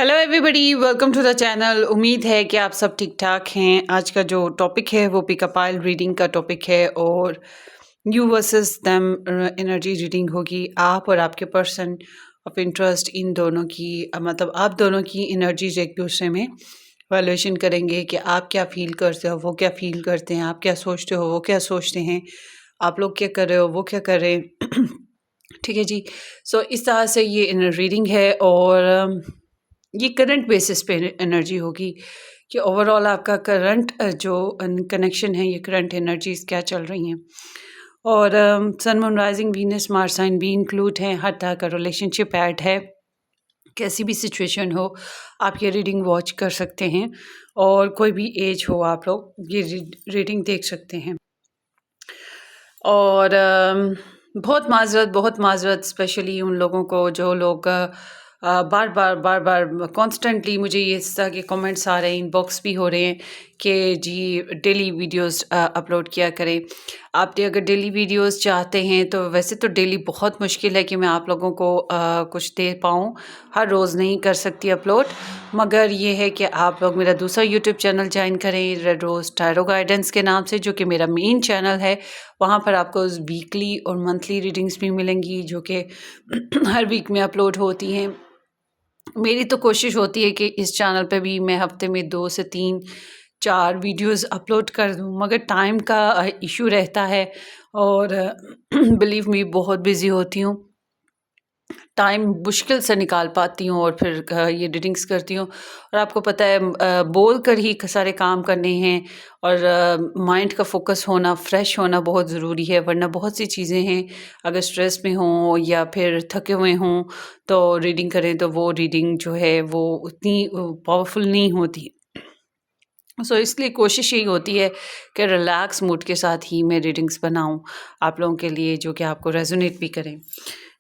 Hello everybody, welcome to the channel. उम्मीद है कि आप सब ठीक ठाक हैं। आज का जो टॉपिक है वो पिकअप आइल रीडिंग का टॉपिक है और you versus them energy reading होगी। आप और आपके पर्सन ऑफ इंटरेस्ट इन दोनों की मतलब आप दोनों की एनर्जीज एक दूसरे में वैल्यूएशन करेंगे कि आप क्या फील करते हो, वो क्या फील करते हैं, आप क्या सोचते हो, वो क्या सोचते हैं, आप लोग क्या कर रहे हो, वो क्या कर रहे हैं। ठीक है जी। सो इस तरह से ये इनर रीडिंग है और ये करंट बेसिस पे एनर्जी होगी कि ओवरऑल आपका करंट जो कनेक्शन है, ये करंट एनर्जीज क्या चल रही हैं। और sun moon rising Venus Mars sign भी इंक्लूड हैं। हर तरह का रिलेशनशिप ऐड है। कैसी भी सिचुएशन हो आप ये रीडिंग वॉच कर सकते हैं और कोई भी एज हो आप लोग ये रीडिंग देख सकते हैं। और बहुत माजरत स्पेशली उन लोगों को जो लोग बार बार कॉन्स्टेंटली मुझे ये इस तरह के कमेंट्स आ रहे हैं, इनबॉक्स भी हो रहे हैं कि जी डेली वीडियोस अपलोड किया करें। आप अगर डेली वीडियोस चाहते हैं तो वैसे तो डेली बहुत मुश्किल है कि मैं आप लोगों को कुछ दे पाऊँ। हर रोज़ नहीं कर सकती अपलोड, मगर ये है कि आप लोग मेरा दूसरा यूट्यूब चैनल ज्वाइन करें, रेड रोज़ टैरो गाइडेंस के नाम से, जो कि मेरा मेन चैनल है। वहाँ पर आपको वीकली और मंथली रीडिंग्स भी मिलेंगी जो कि हर वीक में अपलोड होती हैं। मेरी तो कोशिश होती है कि इस चैनल पे भी मैं हफ्ते में 2 से 3 4 वीडियोस अपलोड कर दूँ, मगर टाइम का इशू रहता है और बिलीव मी बहुत बिज़ी होती हूँ। टाइम मुश्किल से निकाल पाती हूँ और फिर ये रीडिंग्स करती हूँ। और आपको पता है बोल कर ही सारे काम करने हैं और माइंड का फोकस होना, फ्रेश होना बहुत ज़रूरी है, वरना बहुत सी चीज़ें हैं अगर स्ट्रेस में हों या फिर थके हुए हों तो रीडिंग करें तो वो रीडिंग जो है वो उतनी पावरफुल नहीं होती। सो इसलिए कोशिश यही होती है कि रिलैक्स मूड के साथ ही मैं रीडिंग्स बनाऊँ आप लोगों के लिए, जो कि आपको रेजोनेट भी करें।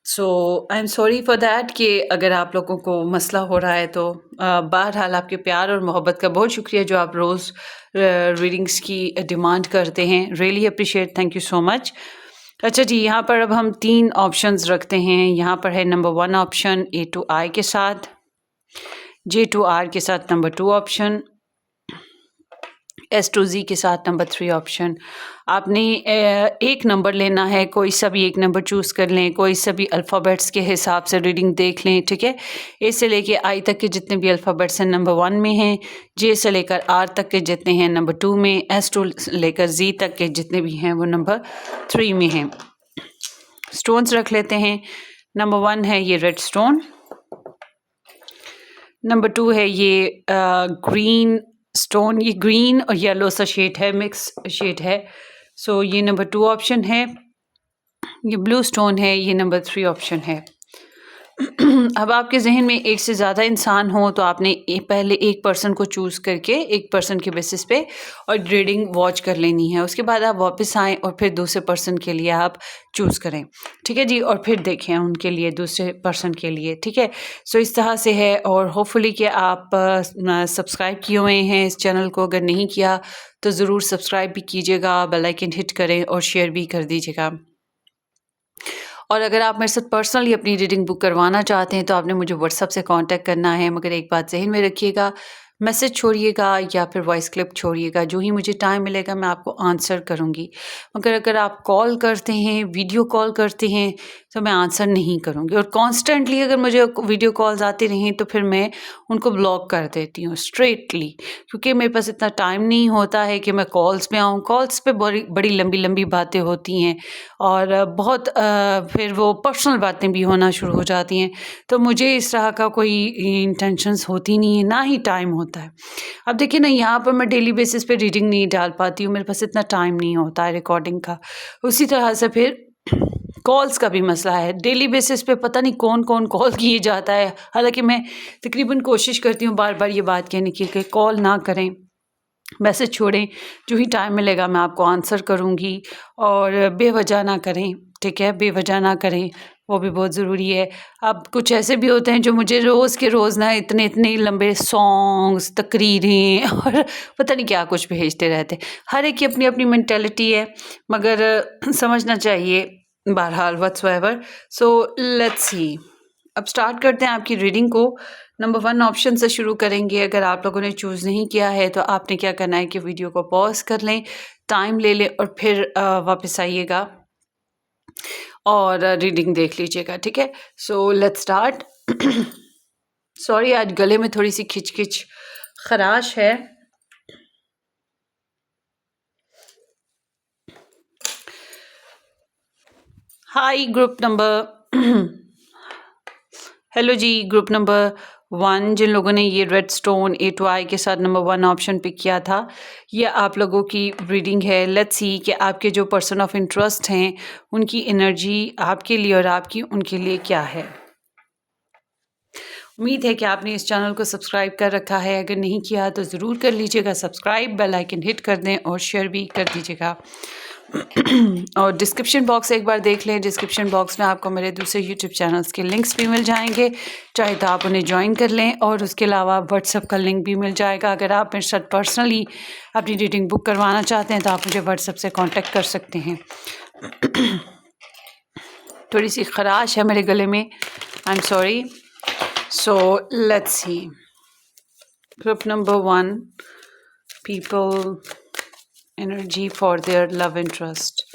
So I am sorry for that कि अगर आप लोगों को मसला हो रहा है तो बहरहाल आपके प्यार और मोहब्बत का बहुत शुक्रिया जो आप रोज़ रीडिंग्स की डिमांड करते हैं। Really appreciate, thank you so much. अच्छा जी, यहाँ पर अब हम 3 ऑप्शंस रखते हैं। यहाँ पर है number 1 option A to I के साथ, J to R के साथ number 2 option, S to Z के साथ नंबर 3 ऑप्शन। आपने एक नंबर लेना है, कोई सा भी एक नंबर चूज़ कर लें, कोई सा भी अल्फ़ाबेट्स के हिसाब से रीडिंग देख लें, ठीक है। ए से लेके आई तक के जितने भी अल्फ़ाबेट्स हैं नंबर 1 में हैं, जे से लेकर आर तक के जितने हैं नंबर 2 में, एस टू लेकर जी तक के जितने भी हैं वो नंबर 3 में हैं। स्टोन्स रख लेते हैं। नंबर 1 है ये रेड स्टोन, नंबर 2 है ये ग्रीन स्टोन, ये ग्रीन और येलो सा शेड है, मिक्स शेड है। सो ये नंबर 2 ऑप्शन है। ये ब्लू स्टोन है, ये नंबर 3 ऑप्शन है। अब आपके जहन में एक से ज़्यादा इंसान हो तो आपने पहले एक पर्सन को चूज़ करके एक पर्सन के बेसिस पे और रीडिंग वॉच कर लेनी है। उसके बाद आप वापस आएँ और फिर दूसरे पर्सन के लिए आप चूज़ करें, ठीक है जी, और फिर देखें उनके लिए, दूसरे पर्सन के लिए, ठीक है। सो इस तरह से है और होपफुली कि आप सब्सक्राइब किए हुए हैं इस चैनल को। अगर नहीं किया तो ज़रूर सब्सक्राइब भी कीजिएगा, बेल आइकन हिट करें और शेयर भी कर दीजिएगा। और अगर आप मेरे साथ पर्सनली अपनी रीडिंग बुक करवाना चाहते हैं तो आपने मुझे व्हाट्सएप से कांटेक्ट करना है, मगर एक बात ज़हन में रखिएगा, मैसेज छोड़िएगा या फिर वॉइस क्लिप छोड़िएगा, जो ही मुझे टाइम मिलेगा मैं आपको आंसर करूँगी। मगर अगर आप कॉल करते हैं, वीडियो कॉल करते हैं तो मैं आंसर नहीं करूँगी। और कॉन्स्टेंटली अगर मुझे वीडियो कॉल्स आती रहें तो फिर मैं उनको ब्लॉक कर देती हूँ स्ट्रेटली, क्योंकि मेरे पास इतना टाइम नहीं होता है कि मैं कॉल्स पे आऊँ। कॉल्स पे बड़ी बड़ी लंबी लंबी बातें होती हैं और बहुत फिर वो पर्सनल बातें भी होना शुरू हो जाती हैं, तो मुझे इस तरह का कोई इंटेंशंस होती नहीं है, ना ही टाइम होता है। अब देखिए ना, यहाँ पर मैं डेली बेसिस पे रीडिंग नहीं डाल पाती हूँ, मेरे पास इतना टाइम नहीं होता है रिकॉर्डिंग का। उसी तरह से फिर कॉल्स का भी मसला है, डेली बेसिस पे पता नहीं कौन कौन कॉल किए जाता है। हालांकि मैं तकरीबन कोशिश करती हूँ बार बार ये बात कहने की कि कॉल ना करें, मैसेज छोड़ें, जो ही टाइम मिलेगा मैं आपको आंसर करूँगी। और बेवजह ना करें, ठीक है, बेवजह ना करें, वो भी बहुत ज़रूरी है। अब कुछ ऐसे भी होते हैं जो मुझे रोज़ के रोज़ ना इतने इतने लंबे सॉन्ग्स, तकरीरें और पता नहीं क्या कुछ भेजते रहते हैं। हर एक की अपनी अपनी मेंटालिटी है, मगर समझना चाहिए बहरहाल व्हाट्सएवर। सो लेट्स सी, अब स्टार्ट करते हैं आपकी रीडिंग को। नंबर 1 ऑप्शन से शुरू करेंगे। अगर आप लोगों ने चूज़ नहीं किया है तो आपने क्या करना है कि वीडियो को पॉज़ कर लें, टाइम ले लें और फिर वापस आइएगा और रीडिंग देख लीजिएगा, ठीक है? So let's start. सॉरी, आज गले में थोड़ी सी खिच-खिच खराश है। हाय ग्रुप नंबर हेलो जी, ग्रुप नंबर 1 जिन लोगों ने ये रेड स्टोन A2I के साथ नंबर 1 ऑप्शन पिक किया था, ये आप लोगों की रीडिंग है। लेट्स सी कि आपके जो पर्सन ऑफ इंटरेस्ट हैं, उनकी एनर्जी आपके लिए और आपकी उनके लिए क्या है। उम्मीद है कि आपने इस चैनल को सब्सक्राइब कर रखा है। अगर नहीं किया तो ज़रूर कर लीजिएगा सब्सक्राइब, बेल आइकन हिट कर दें और शेयर भी कर दीजिएगा। और डिस्क्रिप्शन बॉक्स एक बार देख लें। डिस्क्रिप्शन बॉक्स में आपको मेरे दूसरे यूट्यूब चैनल्स के लिंक्स भी मिल जाएंगे, चाहे तो आप उन्हें ज्वाइन कर लें। और उसके अलावा व्हाट्सएप का लिंक भी मिल जाएगा। अगर आप मेरे साथ पर्सनली अपनी रीडिंग बुक करवाना चाहते हैं तो आप मुझे व्हाट्सएप से कॉन्टेक्ट कर सकते हैं। थोड़ी सी खराश है मेरे गले में, आई am sorry. So let's see. Group number 1, people energy for their love interest.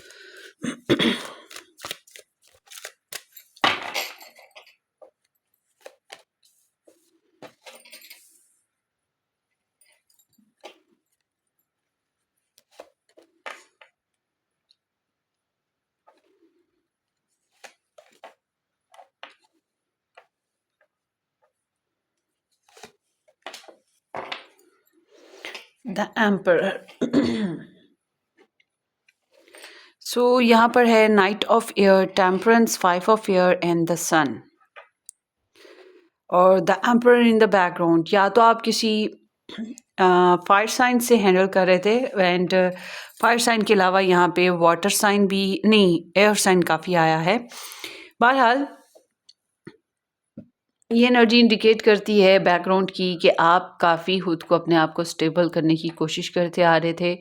The Emperor. So यहाँ पर है Knight of Air, Temperance, 5 of Air and the Sun. और the emperor in the background, या तो आप किसी फायर साइन से handle कर रहे थे। एंड फायर साइन के अलावा यहाँ पे वाटर साइन भी नहीं, एयर साइन काफ़ी आया है। बहरहाल ये एनर्जी इंडिकेट करती है बैकग्राउंड की कि आप काफ़ी खुद को अपने आप को स्टेबल करने की कोशिश करते आ रहे थे।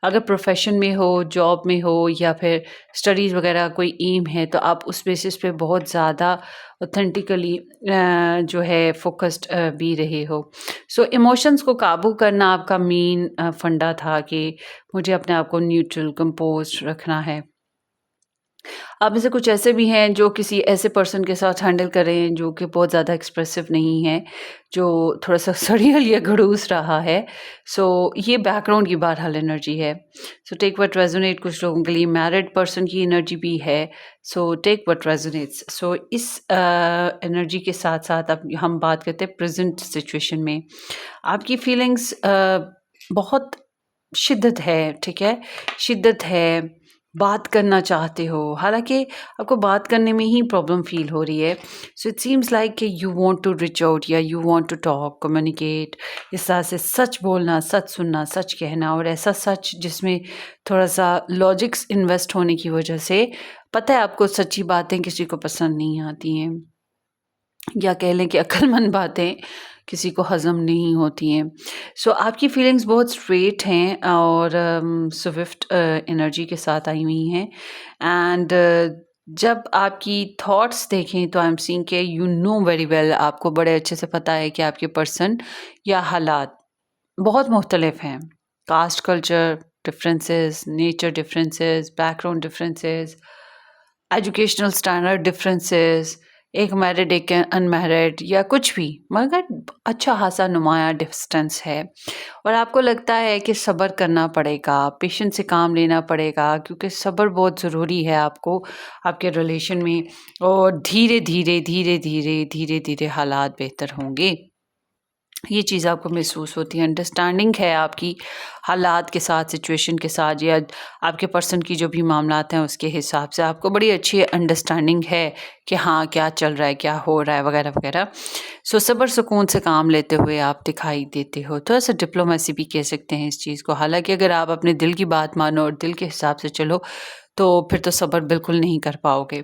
अगर प्रोफेशन में हो, जॉब में हो या फिर स्टडीज़ वगैरह कोई एम है तो आप उस बेसिस पे बहुत ज़्यादा ऑथेंटिकली जो है फोकस्ड भी रहे हो। सो इमोशंस को काबू करना आपका मेन फंडा था कि मुझे अपने आप को न्यूट्रल, कंपोज्ड रखना है। आप में से कुछ ऐसे भी हैं जो किसी ऐसे पर्सन के साथ हैंडल करें जो कि बहुत ज़्यादा एक्सप्रेसिव नहीं है, जो थोड़ा-सा सड़ियल या खड़ूस रहा है। सो ये बैकग्राउंड की बहरहाल एनर्जी है। So take what resonate. कुछ लोगों के लिए मैरिड पर्सन की एनर्जी भी है। So take what रेज़ोनेट्स। सो इस एनर्जी के साथ-साथ अब हम बात करते हैं प्रेज़ेंट सिचुएशन में। आपकी फीलिंग्स बहुत शिद्दत है, ठीक है? शिद्दत है, बात करना चाहते हो, हालाँकि आपको बात करने में ही प्रॉब्लम फ़ील हो रही है। सो इट सीम्स लाइक कि you want to reach out या you want to talk, communicate. इस तरह से सच बोलना, सच सुनना, सच कहना, और ऐसा सच जिसमें थोड़ा-सा लॉजिक्स इन्वेस्ट होने की वजह से पता है आपको सच्ची बातें किसी को पसंद नहीं आती हैं, या कह लें कि अक्लमंद बातें किसी को हज़म नहीं होती हैं। सो आपकी फीलिंग्स बहुत स्ट्रेट हैं और स्विफ्ट एनर्जी के साथ आई हुई हैं। एंड जब आपकी थॉट्स देखें तो आई एम सीइंग कि यू नो वेरी वेल, आपको बड़े अच्छे से पता है कि आपके पर्सन या हालात बहुत मुख्तलिफ हैं। Caste culture differences, nature differences, background differences, educational standard differences, एक मैरिड एक अनमैरिड या कुछ भी, मगर अच्छा खासा नुमाया डिस्टेंस है। और आपको लगता है कि सब्र करना पड़ेगा, पेशेंस से काम लेना पड़ेगा, क्योंकि सब्र बहुत ज़रूरी है आपको आपके रिलेशन में। और धीरे धीरे धीरे धीरे धीरे धीरे हालात बेहतर होंगे, ये चीज़ आपको महसूस होती है। अंडरस्टैंडिंग है आपकी हालात के साथ, सिचुएशन के साथ, या आपके पर्सन की जो भी मामलात हैं उसके हिसाब से आपको बड़ी अच्छी अंडरस्टैंडिंग है कि हाँ क्या चल रहा है, क्या हो रहा है, वगैरह वगैरह। सो सब्र सुकून से काम लेते हुए आप दिखाई देते हो, थोड़ा सा डिप्लोमेसी भी कह सकते हैं इस चीज़ को। हालांकि अगर आप अपने दिल की बात मानो और दिल के हिसाब से चलो तो फिर तो सब्र बिल्कुल नहीं कर पाओगे।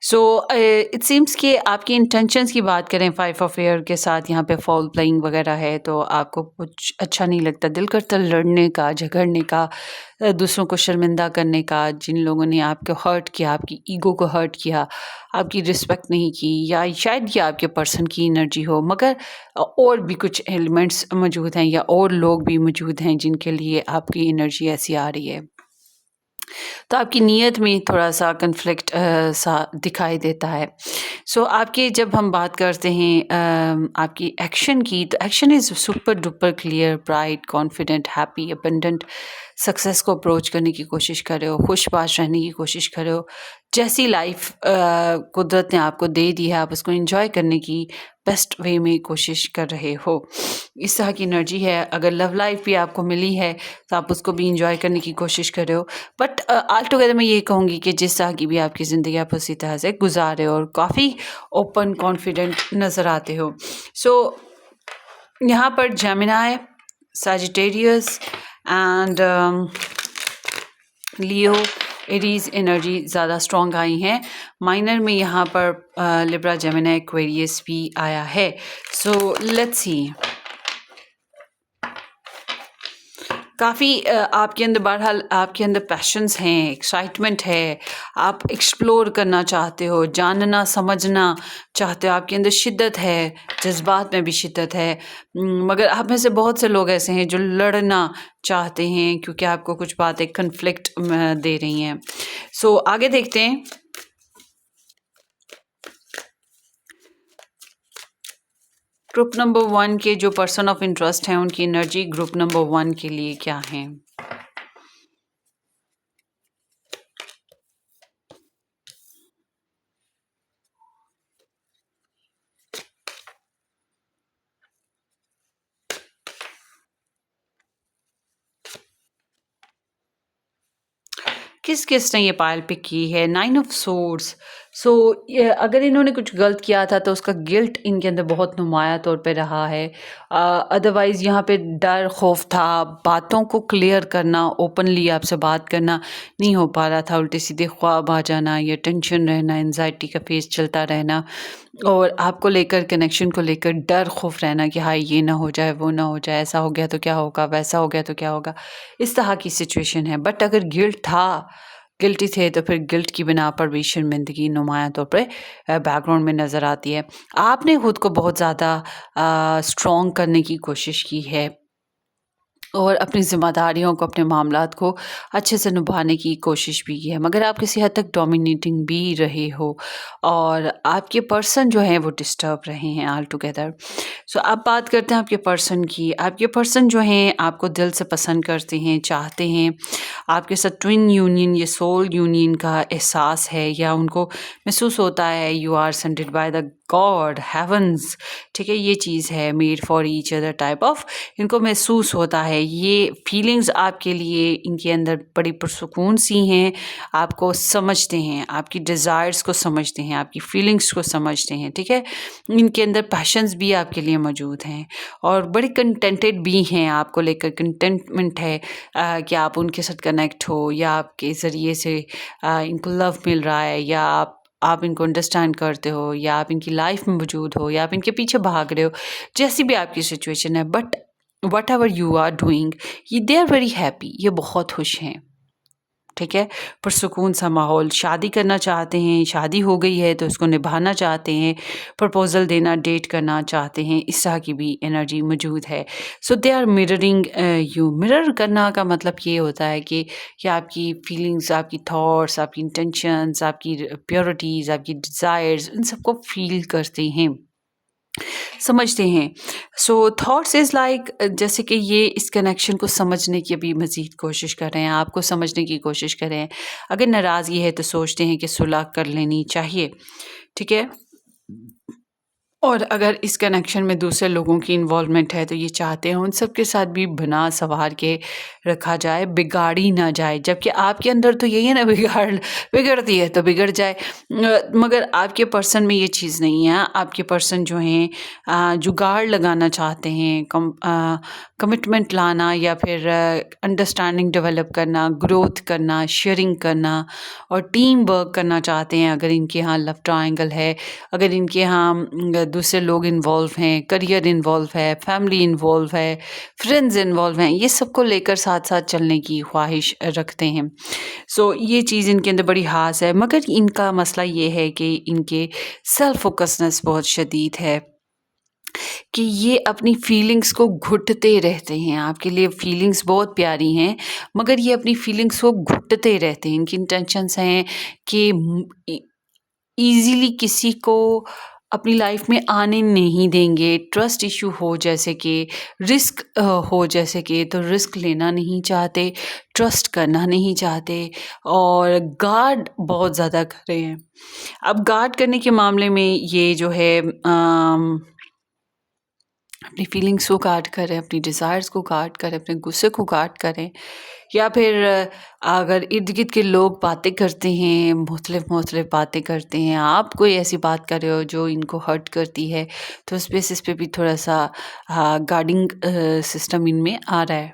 सो इट सीम्स कि आपकी इंटेंशंस की बात करें 5 ऑफ एयर के साथ, यहाँ पे फॉल प्लेइंग वगैरह है, तो आपको कुछ अच्छा नहीं लगता, दिल करता लड़ने का, झगड़ने का, दूसरों को शर्मिंदा करने का। जिन लोगों ने आपको हर्ट किया, आपकी ईगो को हर्ट किया, आपकी रिस्पेक्ट नहीं की, या शायद ये आपके पर्सन की एनर्जी हो, मगर और भी कुछ एलिमेंट्स मौजूद हैं या और लोग भी मौजूद हैं जिनके लिए आपकी एनर्जी ऐसी आ रही है। तो आपकी नीयत में थोड़ा-सा कॉन्फ्लिक्ट सा दिखाई देता है। सो आपके जब हम बात करते हैं आपकी एक्शन की, तो action is super duper clear, bright, confident, happy, abundant, success को अप्रोच करने की कोशिश कर रहे हो, खुशबाश रहने की कोशिश कर रहे हो। जैसी लाइफ़ कुदरत ने आपको दे दी है, आप उसको एन्जॉय करने की बेस्ट वे में कोशिश कर रहे हो। इस तरह की एनर्जी है। अगर लव लाइफ़ भी आपको मिली है, तो आप उसको भी एन्जॉय करने की कोशिश कर रहे हो। बट ऑल टुगेदर मैं ये कहूँगी कि जिस तरह की भी आपकी ज़िंदगी आप उसी तरह से गुजार रहे हो और काफ़ी ओपन कॉन्फिडेंट नज़र आते हो। सो यहाँ पर Gemini, Sagittarius and Leo, Aries energy ज़्यादा स्ट्रॉन्ग आई हैं। माइनर में यहाँ पर लिब्रा, जेमिनी, एक्वेरियस भी आया है। सो लेट्स सी, काफ़ी आपके अंदर बहरहाल आपके अंदर पैशंस हैं, एक्साइटमेंट है, आप एक्सप्लोर करना चाहते हो, जानना समझना चाहते हो, आपके अंदर शिद्दत है, जज्बात में भी शिद्दत है। मगर आप में से बहुत से लोग ऐसे हैं जो लड़ना चाहते हैं क्योंकि आपको कुछ बातें कन्फ्लिक्ट दे रही हैं। सो आगे देखते हैं। ग्रुप नंबर 1 के जो पर्सन ऑफ इंटरेस्ट हैं उनकी एनर्जी ग्रुप नंबर 1 के लिए क्या है? किस ने ये पायल पिक की है? 9 ऑफ सोर्ड्स। सो ये अगर इन्होंने कुछ गलत किया था तो उसका गिल्ट इनके अंदर बहुत नुमाया तौर पे रहा है। अदरवाइज़ यहाँ पे डर, खौफ था, बातों को क्लियर करना, ओपनली आपसे बात करना नहीं हो पा रहा था। उल्टे-सीधे ख्वाब आ जाना या टेंशन रहना, एंग्ज़ायटी का फेज़ चलता रहना और आपको लेकर, कनेक्शन को लेकर डर, खौफ रहना कि हाँ, ये ना हो जाए, वो ना हो जाए, ऐसा हो गया तो क्या होगा, वैसा हो गया तो क्या होगा। इस तरह की सिचुएशन है। बट अगर गिल्ट था, गिल्टी थे, तो फिर गिल्ट की बिना पर भी शर्मिंदगी नुमायाँ तौर पे बैकग्राउंड में नज़र आती है। आपने खुद को बहुत ज़्यादा स्ट्रॉन्ग करने की कोशिश की है और अपनी ज़िम्मेदारियों को, अपने मामलात को अच्छे से निभाने की कोशिश भी की है, मगर आप किसी हद तक डोमिनेटिंग भी रहे हो और आपके पर्सन जो हैं वो डिस्टर्ब रहे हैं ऑल टुगेदर। सो अब बात करते हैं आपके पर्सन की। आपके पर्सन जो हैं आपको दिल से पसंद करते हैं, चाहते हैं, आपके साथ ट्विन यूनियन या सोल यूनियन का एहसास है या उनको महसूस होता है you are sent by the God, heavens, ठीक है, ये चीज़ है, made for each other type of, इनको महसूस होता है। ये फीलिंग्स आपके लिए इनके अंदर बड़ी पुरसुकून सी हैं, आपको समझते हैं, आपकी डिज़ायर्स को समझते हैं, आपकी फीलिंग्स को समझते हैं, ठीक है। इनके अंदर पैशंस भी आपके लिए मौजूद हैं और बड़े कंटेंटेड भी हैं, आपको लेकर कंटेंटमेंट है कि आप उनके साथ कनेक्ट हो या आपके ज़रिए से इनको लव मिल रहा है या आप इनको अंडरस्टैंड करते हो या आप इनकी लाइफ में मौजूद हो या आप इनके पीछे भाग रहे हो, जैसी भी आपकी सिचुएशन है। But whatever you are doing, ये दे आर वेरी हैप्पी, ये बहुत खुश हैं, ठीक है, पुरसुकून सा माहौल। शादी करना चाहते हैं, शादी हो गई है तो उसको निभाना चाहते हैं, प्रपोज़ल देना, डेट करना चाहते हैं, इस तरह की भी एनर्जी मौजूद है। So they are mirroring you. Mirror करना का मतलब ये होता है कि आपकी फीलिंग्स, आपकी थॉट्स, आपकी इंटेंशंस, आपकी प्योरिटीज़, आपकी डिज़ायर्स, इन सबको फ़ील करते हैं, समझते हैं। सो थॉट्स इज़ लाइक, जैसे कि ये इस कनेक्शन को समझने की अभी मज़ीद कोशिश कर रहे हैं, आपको समझने की कोशिश कर रहे हैं। अगर नाराज़गी है तो सोचते हैं कि सुलह कर लेनी चाहिए, ठीक है। और अगर इस कनेक्शन में दूसरे लोगों की इन्वॉल्वमेंट है तो ये चाहते हैं उन सब के साथ भी बना संवार के रखा जाए, बिगाड़ी ना जाए। जबकि आपके अंदर तो यही है ना, बिगड़ती है तो बिगड़ जाए। मगर आपके पर्सन में ये चीज़ नहीं है। आपके पर्सन जो हैं जुगाड़ लगाना चाहते हैं, कमिटमेंट लाना या फिर अंडरस्टैंडिंग डेवलप करना, ग्रोथ करना, शेयरिंग करना और टीम वर्क करना चाहते हैं। अगर इनके यहाँ लव ट्रायंगल है, अगर इनके यहाँ दूसरे लोग इन्वॉल्व हैं, करियर इन्वॉल्व है, फैमिली इन्वॉल्व है, फ्रेंड्स इन्वॉल्व हैं, ये सबको लेकर साथ साथ चलने की ख्वाहिश रखते हैं। सो ये चीज़ इनके अंदर बड़ी ख़ास है। मगर इनका मसला ये है कि इनके सेल्फ फोकसनेस बहुत शदीद है कि ये अपनी फीलिंग्स को घुटते रहते हैं। आपके लिए फीलिंग्स बहुत प्यारी हैं, मगर ये अपनी फीलिंग्स को घुटते रहते हैं। इनकी इंटेंशंस हैं कि ईज़िली किसी को अपनी लाइफ में आने नहीं देंगे। ट्रस्ट इश्यू हो जैसे कि रिस्क हो जैसे कि, तो रिस्क लेना नहीं चाहते, ट्रस्ट करना नहीं चाहते और गार्ड बहुत ज़्यादा कर रहे हैं। अब गार्ड करने के मामले में ये जो है अपनी फीलिंग्स को गार्ड करें, अपनी डिज़ायर्स को गार्ड करें, अपने गुस्से को गार्ड करें, या फिर अगर इर्द-गिर्द के लोग बातें करते हैं, मुख्तलिफ़ बातें करते हैं, आप कोई ऐसी बात कर रहे हो जो इनको हर्ट करती है, तो उस बेसिस पे भी थोड़ा-सा गार्डिंग सिस्टम इनमें आ रहा है।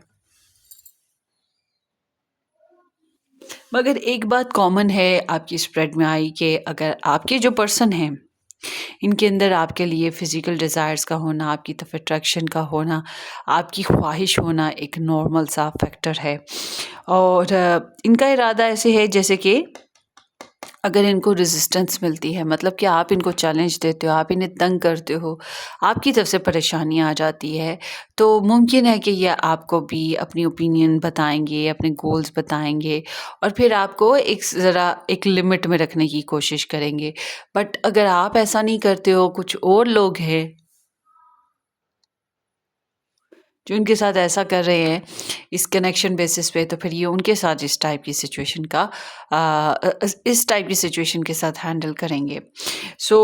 मगर एक बात कॉमन है आपकी स्प्रेड में आई कि अगर आपके जो पर्सन हैं, इनके अंदर आपके लिए फ़िज़िकल डिज़ायर्स का होना, आपकी तरफ अट्रैक्शन का होना, आपकी ख्वाहिश होना एक नॉर्मल सा फैक्टर है। और इनका इरादा ऐसे है जैसे कि अगर इनको रेजिस्टेंस मिलती है, मतलब कि आप इनको चैलेंज देते हो, आप इन्हें तंग करते हो, आपकी तरफ से परेशानी आ जाती है, तो मुमकिन है कि ये आपको भी अपनी ओपिनियन बताएँगे, अपने गोल्स बताएँगे और फिर आपको एक ज़रा एक लिमिट में रखने की कोशिश करेंगे। बट अगर आप ऐसा नहीं करते हो, कुछ और लोग हैं जो इनके साथ ऐसा कर रहे हैं इस कनेक्शन बेसिस पे, तो फिर ये उनके साथ इस टाइप की सिचुएशन का इस टाइप की सिचुएशन के साथ हैंडल करेंगे। सो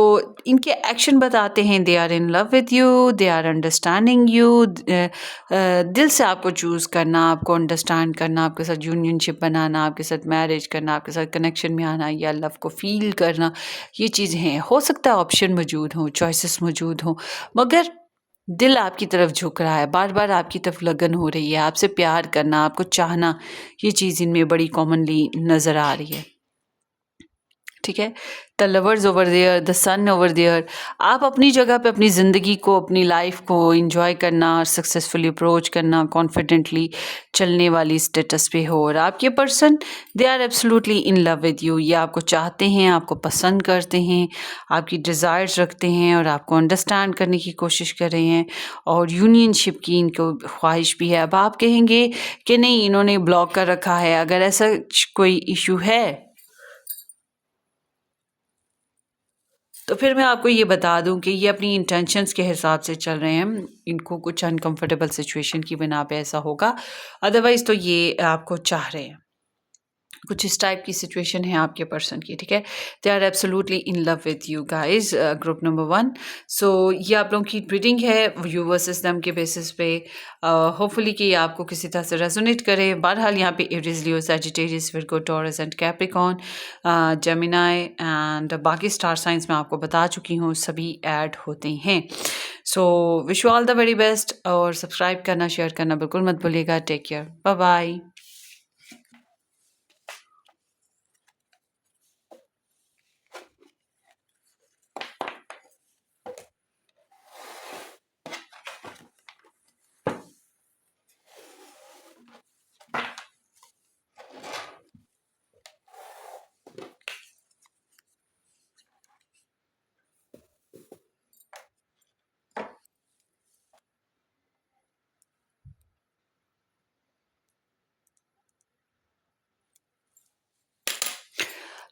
इनके एक्शन बताते हैं, they are in love with you, they are understanding you. दिल से आपको चूज़ करना, आपको अंडरस्टैंड करना, आपके साथ यूनियनशिप बनाना, आपके साथ मैरिज करना, आपके साथ कनेक्शन में आना या लव को फील करना, ये चीज़ें हैं। हो सकता है ऑप्शन मौजूद हों, चॉइसेस मौजूद हों, मगर दिल आपकी तरफ झुक रहा है, बार-बार आपकी तरफ लगन हो रही है, आपसे प्यार करना, आपको चाहना, ये चीज़ इनमें बड़ी कॉमनली नज़र आ रही है। ठीक है? The lovers over there, the sun over there. आप अपनी जगह पे अपनी ज़िंदगी को, अपनी लाइफ़ को एन्जॉय करना और सक्सेसफुली अप्रोच करना, कॉन्फिडेंटली चलने वाली स्टेटस पे हो और आपके person they are absolutely in love with you. ये आपको चाहते हैं, आपको पसंद करते हैं, आपकी डिज़ायर्स रखते हैं और आपको अंडरस्टैंड करने की कोशिश कर रहे हैं और यूनियनशिप की इनको ख्वाहिश भी है। अब आप कहेंगे कि नहीं, इन्होंने ब्लॉक कर रखा है। अगर ऐसा कोई इश्यू है तो फिर मैं आपको ये बता दूँ कि ये अपनी इंटेंशंस के हिसाब से चल रहे हैं। इनको कुछ अनकंफर्टेबल सिचुएशन की बिना पे ऐसा होगा, अदरवाइज़ तो ये आपको चाह रहे हैं। कुछ इस टाइप की सिचुएशन है आपके पर्सन की, ठीक है? They are absolutely in love with you guys, group number 1। So ये आप लोगों की रीडिंग है यू वर्सेस देम के बेसिस पे। होपफुली कि ये आपको किसी तरह से रेजोनेट करे। बहरहाल यहाँ पे Aries, Leo, Sagittarius, Virgo, Taurus and Capricorn, Gemini and बाकी स्टार साइंस मैं आपको बता चुकी हूँ, सभी ऐड होते हैं। So wish you all the very best और सब्सक्राइब करना, शेयर करना बिल्कुल मत भूलिएगा। Take care, bye bye.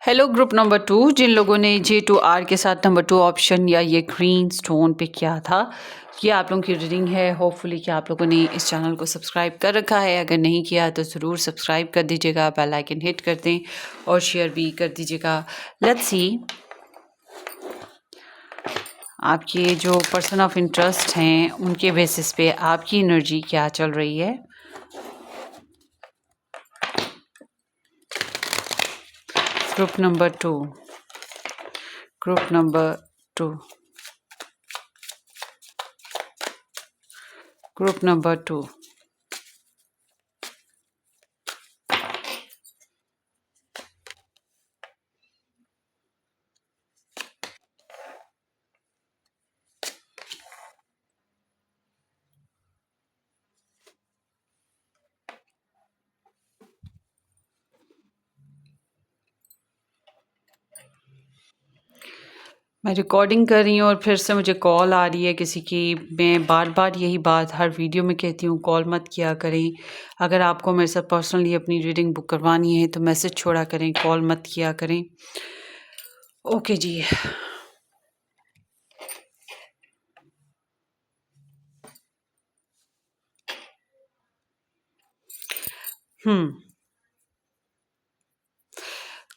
Hello group number 2, जिन लोगों ने J2R के साथ नंबर 2 ऑप्शन या ये ग्रीन स्टोन पे किया था, ये आप लोगों की रीडिंग है। होपफुली कि आप लोगों ने इस चैनल को सब्सक्राइब कर रखा है। अगर नहीं किया तो ज़रूर सब्सक्राइब कर दीजिएगा, बेल आइकन हिट कर दें और शेयर भी कर दीजिएगा। लेट्स सी आपके जो पर्सन ऑफ इंटरेस्ट हैं उनके बेसिस पे आपकी एनर्जी क्या चल रही है। Group number 2, group number 2, group number 2। मैं रिकॉर्डिंग कर रही हूँ और फिर से मुझे कॉल आ रही है किसी की। मैं बार बार यही बात हर वीडियो में कहती हूँ, कॉल मत किया करें। अगर आपको मेरे साथ पर्सनली अपनी रीडिंग बुक करवानी है तो मैसेज छोड़ा करें, कॉल मत किया करें। ओके जी।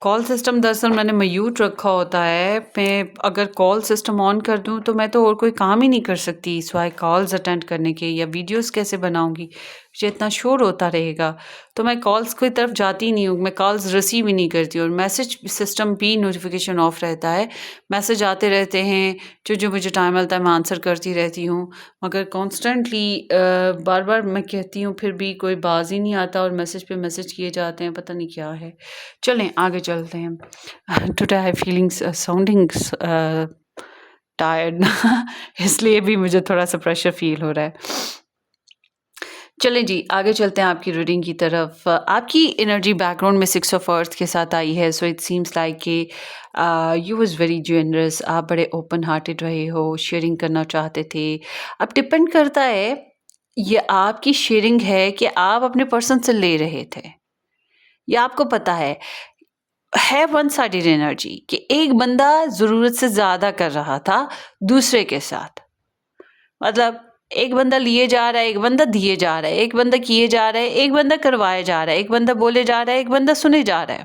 कॉल सिस्टम दरअसल मैंने म्यूट रखा होता है। मैं अगर कॉल सिस्टम ऑन कर दूं तो मैं तो और कोई काम ही नहीं कर सकती सिवाय कॉल्स अटेंड करने के, या वीडियोस कैसे बनाऊंगी, मुझे इतना शोर होता रहेगा। तो मैं कॉल्स की तरफ जाती नहीं हूँ, मैं कॉल्स रिसीव ही नहीं करती। और मैसेज सिस्टम भी नोटिफिकेशन ऑफ रहता है, मैसेज आते रहते हैं, जो मुझे टाइम मिलता है मैं आंसर करती रहती हूँ। मगर कॉन्स्टेंटली बार बार मैं कहती हूँ फिर भी कोई बाज ही नहीं आता, और मैसेज पे मैसेज किए जाते हैं, पता नहीं क्या है। चलें आगे चलते हैं। Today I feelings sounding tired इसलिए भी मुझे थोड़ा सा प्रेशर फील हो रहा है। चलें जी आगे चलते हैं आपकी रीडिंग की तरफ। आपकी एनर्जी बैकग्राउंड में 6 ऑफ अर्थ के साथ आई है। सो इट सीम्स लाइक कि यू वाज वेरी जनरस, आप बड़े ओपन हार्टेड रहे हो, शेयरिंग करना चाहते थे। अब डिपेंड करता है ये आपकी शेयरिंग है कि आप अपने पर्सन से ले रहे थे, या आपको पता है वन साइडेड एनर्जी कि एक बंदा ज़रूरत से ज़्यादा कर रहा था दूसरे के साथ। मतलब एक बंदा लिए जा रहा है, एक बंदा दिए जा रहा है, एक बंदा किए जा रहा है, एक बंदा करवाए जा रहा है, एक बंदा बोले जा रहा है, एक बंदा सुने जा रहा है।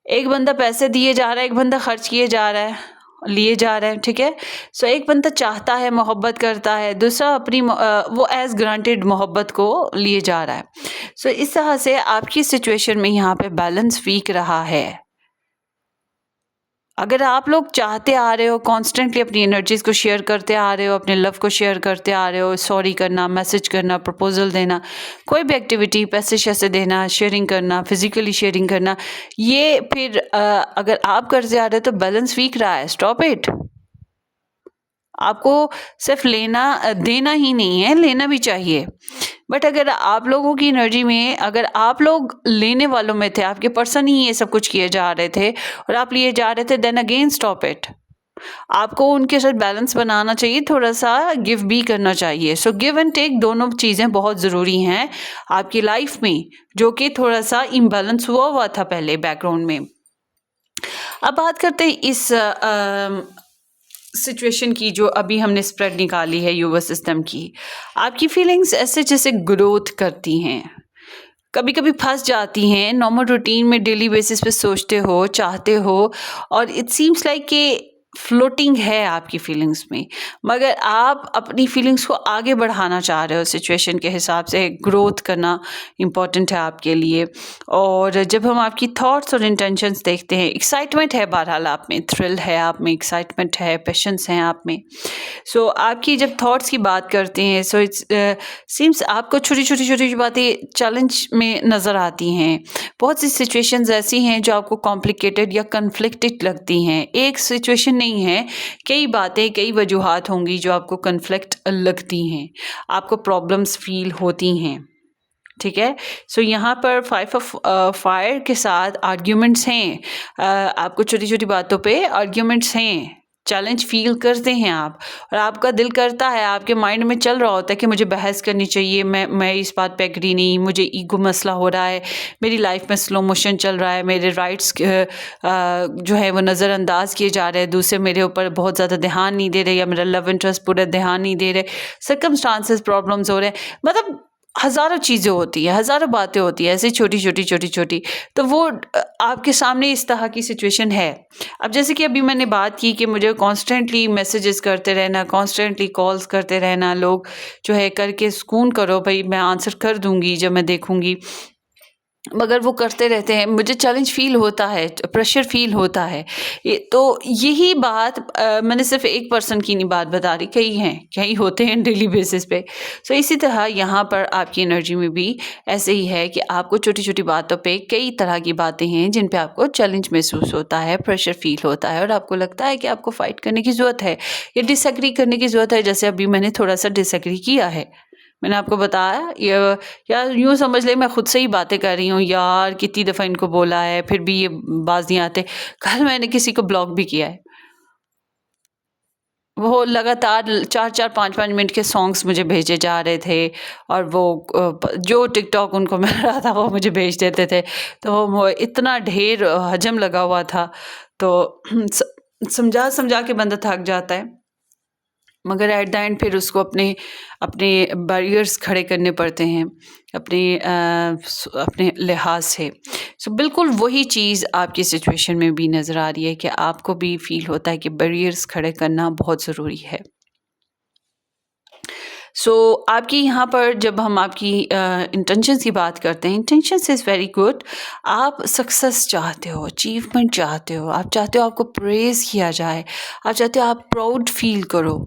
एक बंदा पैसे दिए जा रहा है, एक बंदा खर्च किए जा रहा है, लिए जा रहे हैं, ठीक है। सो एक बंदा चाहता है, मोहब्बत करता है, दूसरा अपनी वो एज ग्रांटेड मोहब्बत को लिए जा रहा है। सो इस तरह से आपकी सिचुएशन में यहाँ पे बैलेंस वीक रहा है। अगर आप लोग चाहते आ रहे हो, कॉन्स्टेंटली अपनी एनर्जीज को शेयर करते आ रहे हो, अपने लव को शेयर करते आ रहे हो, सॉरी करना, मैसेज करना, प्रपोजल देना, कोई भी एक्टिविटी, पैसे शैसे देना, शेयरिंग करना, फिजिकली शेयरिंग करना, ये फिर अगर आप करते आ रहे हो तो बैलेंस वीक रहा है। Stop it. आपको सिर्फ लेना देना ही नहीं है, लेना भी चाहिए। बट अगर आप लोगों की एनर्जी में, अगर आप लोग लेने वालों में थे, आपके पर्सन ही ये सब कुछ किए जा रहे थे और आप लिए जा रहे थे, देन अगेन स्टॉप इट। आपको उनके साथ बैलेंस बनाना चाहिए, थोड़ा सा गिव भी करना चाहिए। सो गिव एंड टेक दोनों चीज़ें बहुत ज़रूरी हैं आपकी लाइफ में, जो कि थोड़ा सा इम्बैलेंस हुआ था पहले बैकग्राउंड में। अब बात करते हैं इस सिचुएशन की जो अभी हमने स्प्रेड निकाली है यूनिवर्स सिस्टम की। आपकी फीलिंग्स ऐसे जैसे ग्रोथ करती हैं, कभी कभी फंस जाती हैं नॉर्मल रूटीन में, डेली बेसिस पे सोचते हो, चाहते हो, और इट सीम्स लाइक कि फ्लोटिंग है आपकी फीलिंग्स में, मगर आप अपनी फीलिंग्स को आगे बढ़ाना चाह रहे हो। सिचुएशन के हिसाब से ग्रोथ करना इम्पॉर्टेंट है आपके लिए। और जब हम आपकी थॉट्स और इंटेंशंस देखते हैं, एक्साइटमेंट है बहरहाल आप में, थ्रिल है आप में, एक्साइटमेंट है, पेशेंस है आप में। सो आपकी जब थॉट्स की बात करते हैं, सो इट्स सीम्स आपको छोटी छोटी बातें चैलेंज में नज़र आती हैं। बहुत सी सिचुएशंस ऐसी हैं जो आपको कॉम्प्लिकेटेड या कन्फ्लिक्टेड लगती हैं। एक सिचुएशन नहीं है, कई बातें, कई वजूहात होंगी जो आपको कन्फ्लिक्ट लगती हैं, आपको प्रॉब्लम्स फील होती हैं, ठीक है। सो यहाँ पर 5 ऑफ फायर के साथ आर्ग्यूमेंट्स हैं। आपको छोटी छोटी बातों पे आर्ग्यूमेंट्स हैं, चैलेंज फील करते हैं आप, और आपका दिल करता है, आपके माइंड में चल रहा होता है कि मुझे बहस करनी चाहिए, मैं इस बात पे एग्री नहीं, मुझे ईगो मसला हो रहा है, मेरी लाइफ में स्लो मोशन चल रहा है, मेरे राइट्स जो है वो नज़रअंदाज किए जा रहे हैं, दूसरे मेरे ऊपर बहुत ज़्यादा ध्यान नहीं दे रहे, या मेरा लव इंटरेस्ट पूरा ध्यान नहीं दे रहे, सर्कमस्टांसेस प्रॉब्लम्स हो रहे हैं। मतलब हज़ारों चीज़ें होती हैं, हज़ारों बातें होती हैं, ऐसे छोटी-छोटी। तो वो आपके सामने इस तरह की सिचुएशन है। अब जैसे कि अभी मैंने बात की कि मुझे कॉन्स्टेंटली मैसेजेस करते रहना, कॉन्स्टेंटली कॉल्स करते रहना, लोग जो है करके सुकून करो भई, मैं आंसर कर दूँगी जब मैं देखूँगी। मगर वो करते रहते हैं, मुझे चैलेंज फ़ील होता है, प्रेशर फ़ील होता है। तो यही बात मैंने सिर्फ़ एक पर्सन की नहीं बात बता रही, कई होते हैं डेली बेसिस पे। सो इसी तरह यहाँ पर आपकी एनर्जी में भी ऐसे ही है कि आपको छोटी-छोटी बातों पे कई तरह की बातें हैं जिन पे आपको चैलेंज महसूस होता है, प्रेशर फ़ील होता है और आपको लगता है कि आपको फ़ाइट करने की ज़रूरत है या डिसएग्री करने की ज़रूरत है, जैसे अभी मैंने थोड़ा-सा डिसएग्री किया है। मैंने आपको बताया या यूँ समझ लें मैं खुद से ही बातें कर रही हूँ, यार कितनी दफ़ा इनको बोला है, फिर भी ये बाज़ नहीं आते। कल मैंने किसी को ब्लॉक भी किया है। वो लगातार 4-4 5-5 मिनट के सॉन्ग्स मुझे भेजे जा रहे थे और वो जो टिकटॉक उनको मिल रहा था वो मुझे भेज देते थे। तो वो इतना ढेर हजम लगा हुआ था, तो स समझा-समझा के बंदा थक जाता है। मगर एट द एंड फिर उसको अपने अपने बैरियर्स खड़े करने पड़ते हैं अपने लिहाज से। सो बिल्कुल वही चीज़ आपकी सिचुएशन में भी नज़र आ रही है कि आपको भी फील होता है कि बैरियर्स खड़े करना बहुत ज़रूरी है। सो आपकी यहाँ पर जब हम आपकी इंटेंशंस की बात करते हैं, इंटेंशंस इज़ वेरी गुड। आप सक्सेस चाहते हो, अचीवमेंट चाहते हो, आप चाहते हो आपको प्रेज़ किया जाए, आप चाहते हो आप प्राउड फील करो।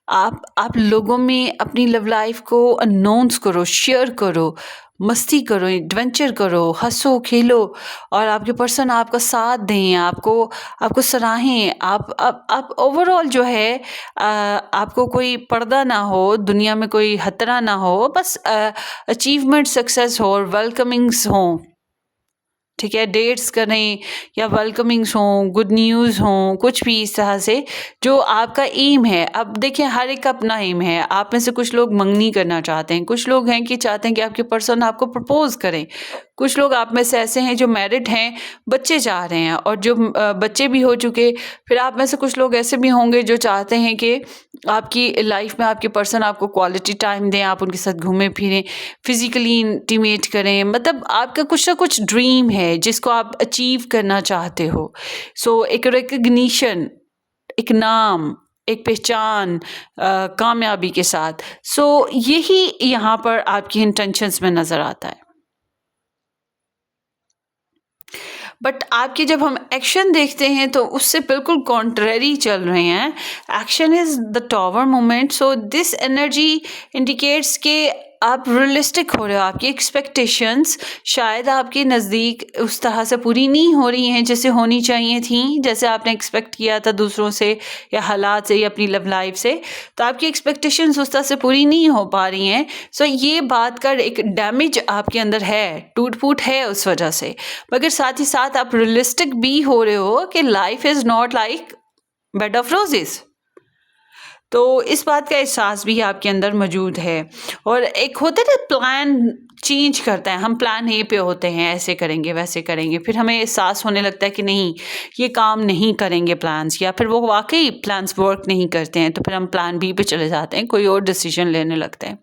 आप लोगों में अपनी लव लाइफ को अनाउंस करो, शेयर करो, मस्ती करो, एडवेंचर करो, हँसो, खेलो और आपके पर्सन आपका साथ दें, आपको आपको सराहें। आप ओवरऑल जो है आपको कोई पर्दा ना हो, दुनिया में कोई खतरा ना हो, बस अचीवमेंट सक्सेस हो और वेलकमिंग्स हों। ठीक है, डेट्स करें या वेलकमिंग्स हों, गुड न्यूज़ हों, कुछ भी इस तरह से जो आपका एम है। अब देखिए हर एक का अपना एम है। आप में से कुछ लोग मंगनी करना चाहते हैं, कुछ लोग हैं कि चाहते हैं कि आपके पर्सन आपको प्रपोज़ करें। कुछ लोग आप में से ऐसे हैं जो मैरिड हैं, बच्चे चाह रहे हैं और जो बच्चे भी हो चुके। फिर आप में से कुछ लोग ऐसे भी होंगे जो चाहते हैं कि आपकी लाइफ में आपके पर्सन आपको क्वालिटी टाइम दें, आप उनके साथ घूमें-फिरें, फिज़िकली इंटीमेट करें। मतलब आपका कुछ ना कुछ ड्रीम है जिसको आप अचीव करना चाहते हो। सो एक रिकॉग्निशन, एक नाम, एक पहचान कामयाबी के साथ। सो यही यहाँ पर आपकी इंटेंशंस में नज़र आता है। बट आपके जब हम एक्शन देखते हैं तो उससे बिल्कुल कॉन्ट्ररी चल रहे हैं। Action is the tower moment, so this energy indicates के आप रियलिस्टिक हो रहे हो। आपकी एक्सपेक्टेशंस शायद आपके नज़दीक उस तरह से पूरी नहीं हो रही हैं जैसे होनी चाहिए थी, जैसे आपने एक्सपेक्ट किया था दूसरों से या हालात से या अपनी लव लाइफ से। तो आपकी एक्सपेक्टेशंस उस तरह से पूरी नहीं हो पा रही हैं। सो ये बात का एक डैमेज आपके अंदर है, टूट-फूट है उस वजह से। मगर साथ ही साथ आप रियलिस्टिक भी हो रहे हो कि life is not like bed of roses. तो इस बात का एहसास भी आपके अंदर मौजूद है। और एक होता है ना, प्लान चेंज करता है। हम प्लान ए पे होते हैं, ऐसे करेंगे वैसे करेंगे, फिर हमें एहसास होने लगता है कि नहीं, ये काम नहीं करेंगे प्लान्स, या फिर वो वाकई प्लान्स वर्क नहीं करते हैं, तो फिर हम प्लान बी पे चले जाते हैं, कोई और डिसीजन लेने लगते हैं।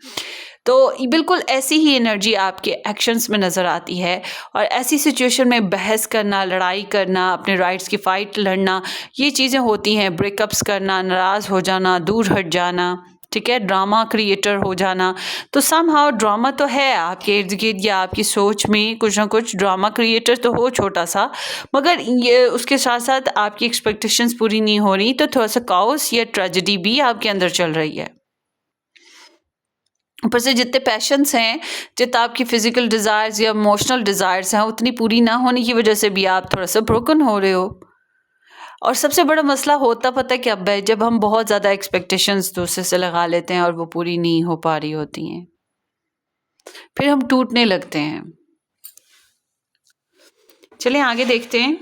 तो बिल्कुल ऐसी ही एनर्जी आपके एक्शंस में नज़र आती है। और ऐसी सिचुएशन में बहस करना, लड़ाई करना, अपने राइट्स की फ़ाइट लड़ना, ये चीज़ें होती हैं। ब्रेकअप्स करना, नाराज़ हो जाना, दूर हट जाना, ठीक है, ड्रामा क्रिएटर हो जाना। तो समहाउ ड्रामा तो है आपके इर्द गिर्द या आपकी सोच में, कुछ ना कुछ ड्रामा क्रिएटर तो हो छोटा सा। मगर ये उसके साथ साथ आपकी एक्सपेक्टेशंस पूरी नहीं हो रही, तो थोड़ा सा काओस या ट्रेजेडी भी आपके अंदर चल रही है। ऊपर से जितने पैशंस हैं, जितना आपकी फिजिकल डिज़ायर्स या इमोशनल डिज़ायर्स हैं, उतनी पूरी ना होने की वजह से भी आप थोड़ा सा ब्रोकन हो रहे हो। और सबसे बड़ा मसला होता पता है कब है? जब हम बहुत ज़्यादा एक्सपेक्टेशंस दूसरे से लगा लेते हैं और वो पूरी नहीं हो पा रही होती हैं, फिर हम टूटने लगते हैं। चलिए आगे देखते हैं।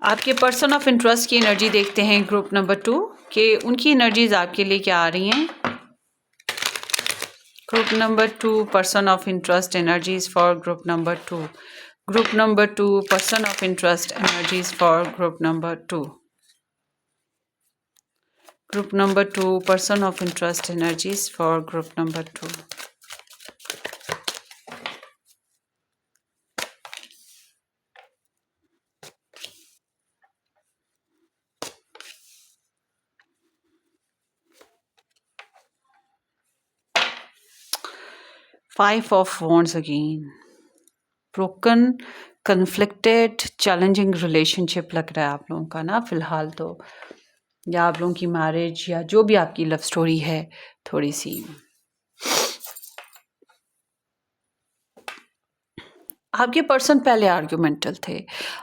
आपके पर्सन ऑफ इंटरेस्ट की एनर्जी देखते हैं ग्रुप नंबर 2 कि उनकी एनर्जीज आपके लिए क्या आ रही हैं। Group number 2 person of interest energies for group number 2। Group number 2 person of interest energies for group number 2। Group number 2, person of interest energies for group number 2. Five of Wands again. Broken, conflicted, challenging relationship लग रहा है आप लोगों का ना फिलहाल तो, या आप लोगों की मैरिज या जो भी आपकी लव स्टोरी है थोड़ी सी। आपके पर्सन पहले आर्ग्यूमेंटल थे,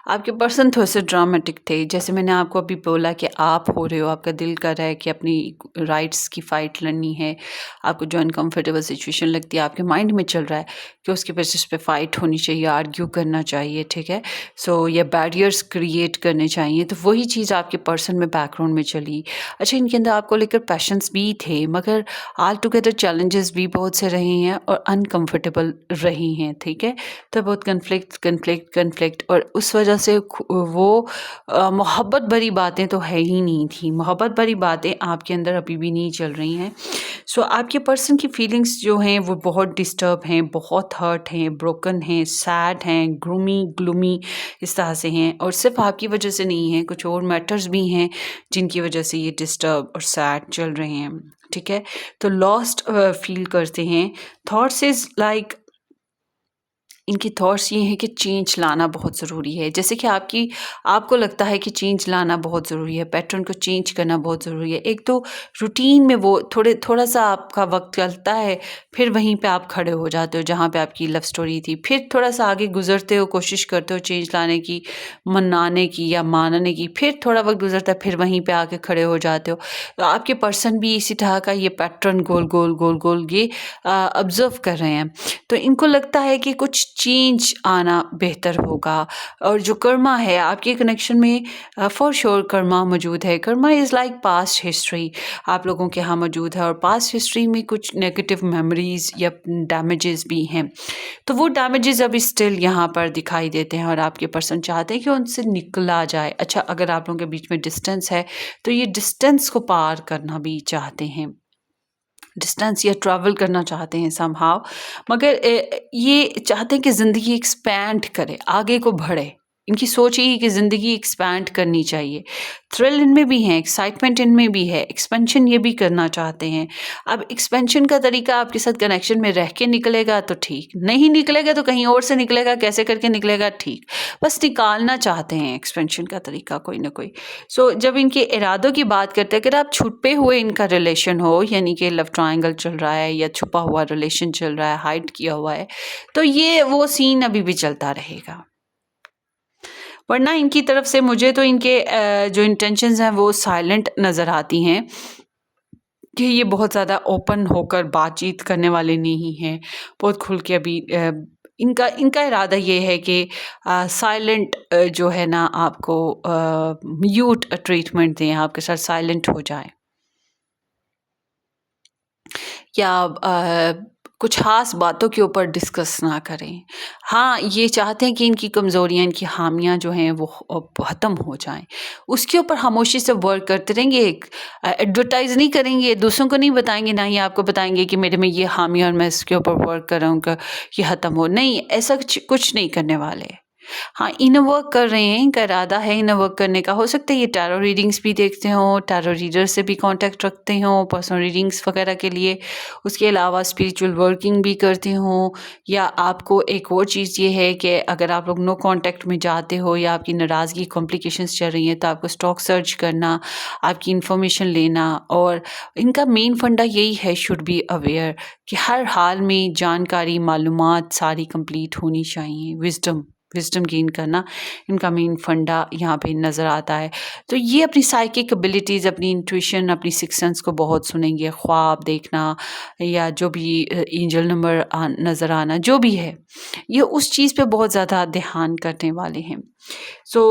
आपके पर्सन थोड़े से ड्रामेटिक थे। जैसे मैंने आपको अभी बोला कि आप हो रहे हो, आपका दिल कर रहा है कि अपनी राइट्स की फ़ाइट लड़नी है, आपको जो अनकम्फर्टेबल सिचुएशन लगती है आपके माइंड में चल रहा है कि उसके बेसिस पे फ़ाइट होनी चाहिए, आर्ग्यू करना चाहिए, ठीक है। सो ये बैरियर्स क्रिएट करने चाहिए, तो वही चीज़ आपके पर्सन में बैकग्राउंड में चली। अच्छा, इनके अंदर आपको लेकर पैशंस भी थे, मगर ऑल टुगेदर चैलेंजेस भी बहुत से रहे हैं और अनकम्फर्टेबल रही हैं, ठीक है। तो बहुत कन्फ्लिक्ट और उस वजह से वो मोहब्बत भरी बातें तो है ही नहीं थी, मोहब्बत भरी बातें आपके अंदर अभी भी नहीं चल रही हैं। सो आपके पर्सन की फीलिंग्स जो हैं वो बहुत डिस्टर्ब हैं, बहुत हर्ट हैं, ब्रोकन हैं, सैड हैं, ग्लूमी इस तरह से हैं, और सिर्फ आपकी वजह से नहीं है, कुछ और मैटर्स भी हैं जिनकी वजह से ये डिस्टर्ब और सैड चल रहे हैं, ठीक है। तो लॉस्ट फील करते हैं। थॉट्स इज लाइक, इनकी थॉट्स ये हैं कि चेंज लाना बहुत ज़रूरी है। जैसे कि आपको लगता है कि चेंज लाना बहुत ज़रूरी है, पैटर्न को चेंज करना बहुत ज़रूरी है। एक तो रूटीन में वो थोड़ा-सा आपका वक़्त चलता है, फिर वहीं पे आप खड़े हो जाते हो जहाँ पे आपकी लव स्टोरी थी। फिर थोड़ा-सा आगे गुज़रते हो, कोशिश करते हो चेंज लाने की, मनाने की या मानने की, फिर थोड़ा वक़्त गुज़रता है, फिर वहीं पे आके खड़े हो जाते हो। तो आपके पर्सन भी इसी तरह का ये पैटर्न गोल-गोल ये ऑब्ज़र्व कर रहे हैं। तो इनको लगता है कि कुछ चेंज आना बेहतर होगा, और जो कर्मा है आपके कनेक्शन में फॉर श्योर कर्मा मौजूद है। Karma is like past history आप लोगों के यहाँ मौजूद है, और पास्ट हिस्ट्री में कुछ नेगेटिव मेमोरीज या डैमेजेस भी हैं। तो वो डैमेजेस अभी स्टिल यहाँ पर दिखाई देते हैं, और आपके पर्सन चाहते हैं कि उनसे निकला जाए। अच्छा, अगर आप लोगों के बीच में डिस्टेंस है तो ये डिस्टेंस को पार करना भी चाहते हैं, डिस्टेंस या ट्रैवल करना चाहते हैं समहाउ, मगर ये चाहते हैं कि ज़िंदगी एक्सपैंड करे, आगे को बढ़े। इनकी सोच यही है कि ज़िंदगी एक्सपैंड करनी चाहिए। थ्रिल इनमें भी है, एक्साइटमेंट इनमें भी है, एक्सपेंशन ये भी करना चाहते हैं। अब एक्सपेंशन का तरीका आपके साथ कनेक्शन में रह के निकलेगा तो ठीक, नहीं निकलेगा तो कहीं और से निकलेगा, कैसे करके निकलेगा ठीक, बस निकालना चाहते हैं एक्सपेंशन का तरीका कोई ना कोई। सो जब इनके इरादों की बात करते हैं, अगर आप छुपे हुए इनका रिलेशन हो, यानी कि लव ट्रायंगल चल रहा है या छुपा हुआ रिलेशन चल रहा है, हाइड किया हुआ है, तो ये वो सीन अभी भी चलता रहेगा। वरना इनकी तरफ से मुझे तो इनके जो इंटेंशंस हैं वो साइलेंट नज़र आती हैं, कि ये बहुत ज़्यादा ओपन होकर बातचीत करने वाले नहीं हैं, बहुत खुल के अभी इनका इरादा ये है कि साइलेंट जो है ना आपको म्यूट ट्रीटमेंट दें, आपके साथ साइलेंट हो जाए, या कुछ ख़ास बातों के ऊपर डिस्कस ना करें। हाँ, ये चाहते हैं कि इनकी कमज़ोरियाँ, इनकी ख़ामियाँ जो हैं वो ख़त्म हो जाएँ। उसके ऊपर खामोशी से वर्क करते रहेंगे, एडवर्टाइज़ नहीं करेंगे, दूसरों को नहीं बताएँगे, ना ही आपको बताएँगे कि मेरे में ये ख़ामी और मैं इसके ऊपर वर्क कर रहा हूँ कि ये ख़त्म हो। नहीं, ऐसा कुछ नहीं करने वाले। हाँ, इनर वर्क कर रहे हैं, इनका इरादा है इनर वर्क करने का। हो सकता है ये टैरो रीडिंग्स भी देखते हों, टैरो रीडर से भी कॉन्टैक्ट रखते हों पर्सनल रीडिंग्स वगैरह के लिए। उसके अलावा स्पिरिचुअल वर्किंग भी करते हों, या आपको एक और चीज़ ये है कि अगर आप लोग नो कॉन्टैक्ट में जाते हो या आपकी नाराज़गी कॉम्प्लिकेशंस चल रही हैं, तो आपको स्टॉक सर्च करना, आपकी इन्फॉर्मेशन लेना, और इनका मेन फंडा यही है शुड बी अवेयर, कि हर हाल में जानकारी, मालूमात सारी कंप्लीट होनी चाहिए। विज़डम गेन करना इनका मेन फंडा यहाँ पे नज़र आता है। तो ये अपनी साइकिक एबिलिटीज़, अपनी इंट्यूशन, अपनी सिक्स सेंस को बहुत सुनेंगे। ख्वाब देखना या जो भी एंजल नंबर नज़र आना जो भी है, ये उस चीज़ पे बहुत ज़्यादा ध्यान करने वाले हैं। सो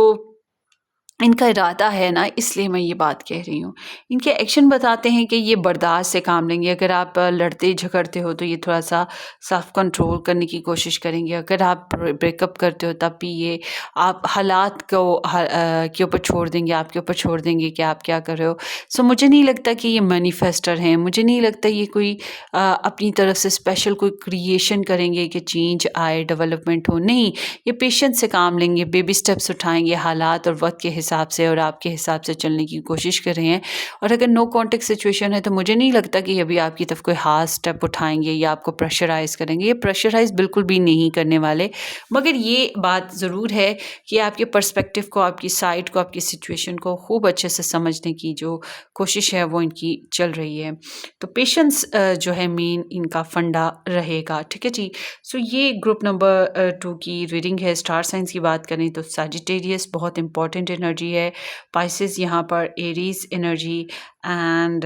इनका इरादा है ना, इसलिए मैं ये बात कह रही हूँ। इनके एक्शन बताते हैं कि ये बर्दाश्त से काम लेंगे। अगर आप लड़ते झगड़ते हो तो ये थोड़ा-सा सेल्फ कंट्रोल करने की कोशिश करेंगे। अगर आप ब्रेकअप करते हो तब भी ये आप हालात को के ऊपर छोड़ देंगे, आपके ऊपर छोड़ देंगे कि आप क्या कर रहे हो। सो मुझे नहीं लगता कि ये मैनिफेस्टर हैं। मुझे नहीं लगता ये कोई अपनी तरफ से स्पेशल कोई क्रिएशन करेंगे कि चेंज आए, डेवलपमेंट हो। नहीं, ये पेशेंस से काम लेंगे, बेबी स्टेप्स उठाएँगे, हालात और वक़्त के हिसाब से और आपके हिसाब से चलने की कोशिश कर रहे हैं। और अगर नो कॉन्टैक्ट सिचुएशन है तो मुझे नहीं लगता कि अभी आपकी तरफ कोई ख़ास स्टेप उठाएँगे या आपको प्रेशराइज़ करेंगे। ये प्रेशराइज़ बिल्कुल भी नहीं करने वाले। मगर ये बात ज़रूर है कि आपके पर्सपेक्टिव को, आपकी साइड को, आपकी सिचुएशन को खूब अच्छे से समझने की जो कोशिश है वो इनकी चल रही है। तो पेशेंस जो है मेन इनका फंडा रहेगा। ठीक है जी। सो ये ग्रुप नंबर 2 की रीडिंग है। स्टार साइंस की बात करें तो सैजिटेरियस बहुत इंपॉर्टेंट एनर्जी है, पाइसेस यहाँ पर एरीज एनर्जी एंड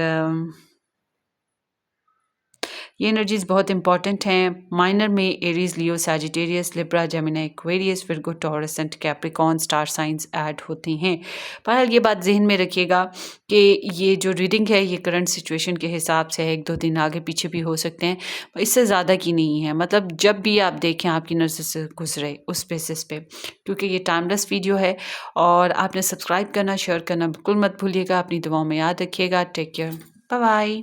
ये एनर्जीज़ बहुत इंपॉर्टेंट हैं। माइनर में Aries, Leo, Sagittarius, Libra, Gemini, Aquarius, Virgo, Taurus and Capricorn star signs add होते हैं। बहरहाल ये बात ज़हन में रखिएगा कि ये जो रीडिंग है ये करंट सिचुएशन के हिसाब से है, 1-2 दिन आगे पीछे भी हो सकते हैं, इससे ज़्यादा की नहीं है। मतलब जब भी आप देखें आपकी नज़र से गुजरे उस बेसिस पे, क्योंकि ये टाइमलेस वीडियो है। और आपने सब्सक्राइब करना, शेयर करना बिल्कुल मत भूलिएगा। अपनी दुआओं में याद रखिएगा। Take care, bye bye.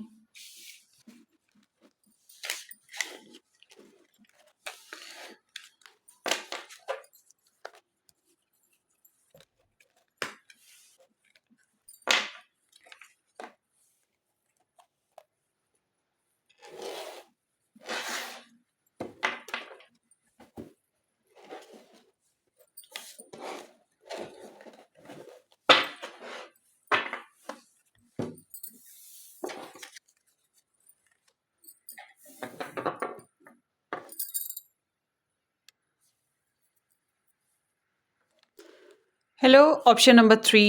Hello, option number 3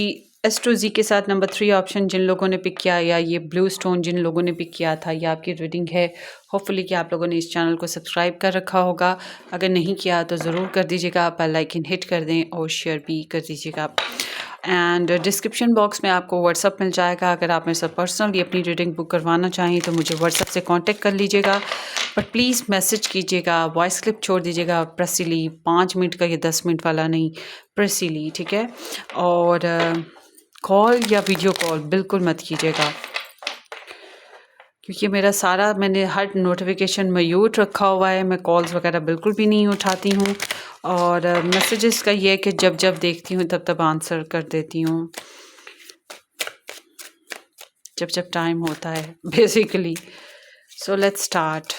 S two G के साथ नंबर 3 ऑप्शन जिन लोगों ने पिक किया, या ये ब्लू स्टोन जिन लोगों ने पिक किया था, ये आपकी रीडिंग है। होपफुली कि आप लोगों ने इस चैनल को सब्सक्राइब कर रखा होगा। अगर नहीं किया तो ज़रूर कर दीजिएगा, आप लाइकन हिट कर दें और शेयर भी कर दीजिएगा। एंड डिस्क्रिप्शन बॉक्स में आपको व्हाट्सअप मिल जाएगा। अगर आप मेरे साथ पर्सनली अपनी रीडिंग बुक करवाना चाहें तो मुझे व्हाट्सअप से कांटेक्ट कर लीजिएगा। बट प्लीज़ मैसेज कीजिएगा, वॉइस क्लिप छोड़ दीजिएगा प्रेसली, 5 मिनट का या 10 मिनट वाला नहीं, प्रेसली, ठीक है। और कॉल या वीडियो कॉल बिल्कुल मत कीजिएगा, क्योंकि मेरा सारा मैंने हर नोटिफिकेशन म्यूट रखा हुआ है। मैं कॉल्स वगैरह बिल्कुल भी नहीं उठाती हूँ। और मैसेजेस का ये है कि जब जब देखती हूँ तब तब आंसर कर देती हूँ, जब जब टाइम होता है basically. So let's start.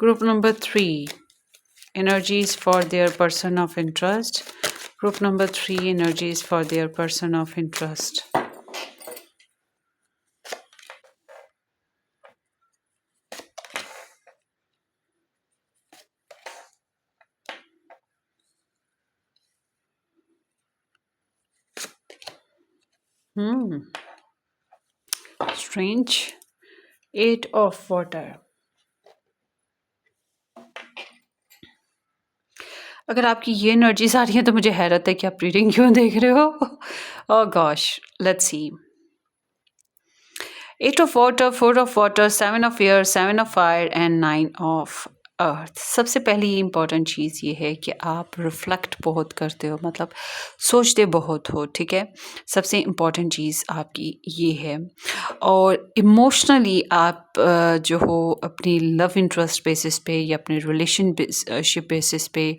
Group number 3, energies for their person of interest. Group number 3, energies for their person of interest. Strange. 8 of water. अगर आपकी ये एनर्जीज आ रही है तो मुझे हैरत है कि आप रीडिंग क्यों देख रहे हो। Oh gosh, let's see. 8 of water, 4 of water, 7 of air, 7 of fire and 9 of अर्थ। सबसे पहली इम्पॉर्टेंट चीज़ ये है कि आप रिफ्लेक्ट बहुत करते हो, मतलब सोचते बहुत हो, ठीक है। सबसे इम्पॉर्टेंट चीज़ आपकी ये है। और इमोशनली आप जो हो अपनी लव इंटरेस्ट बेसिस पे या अपने रिलेशनशिप बेसिस पे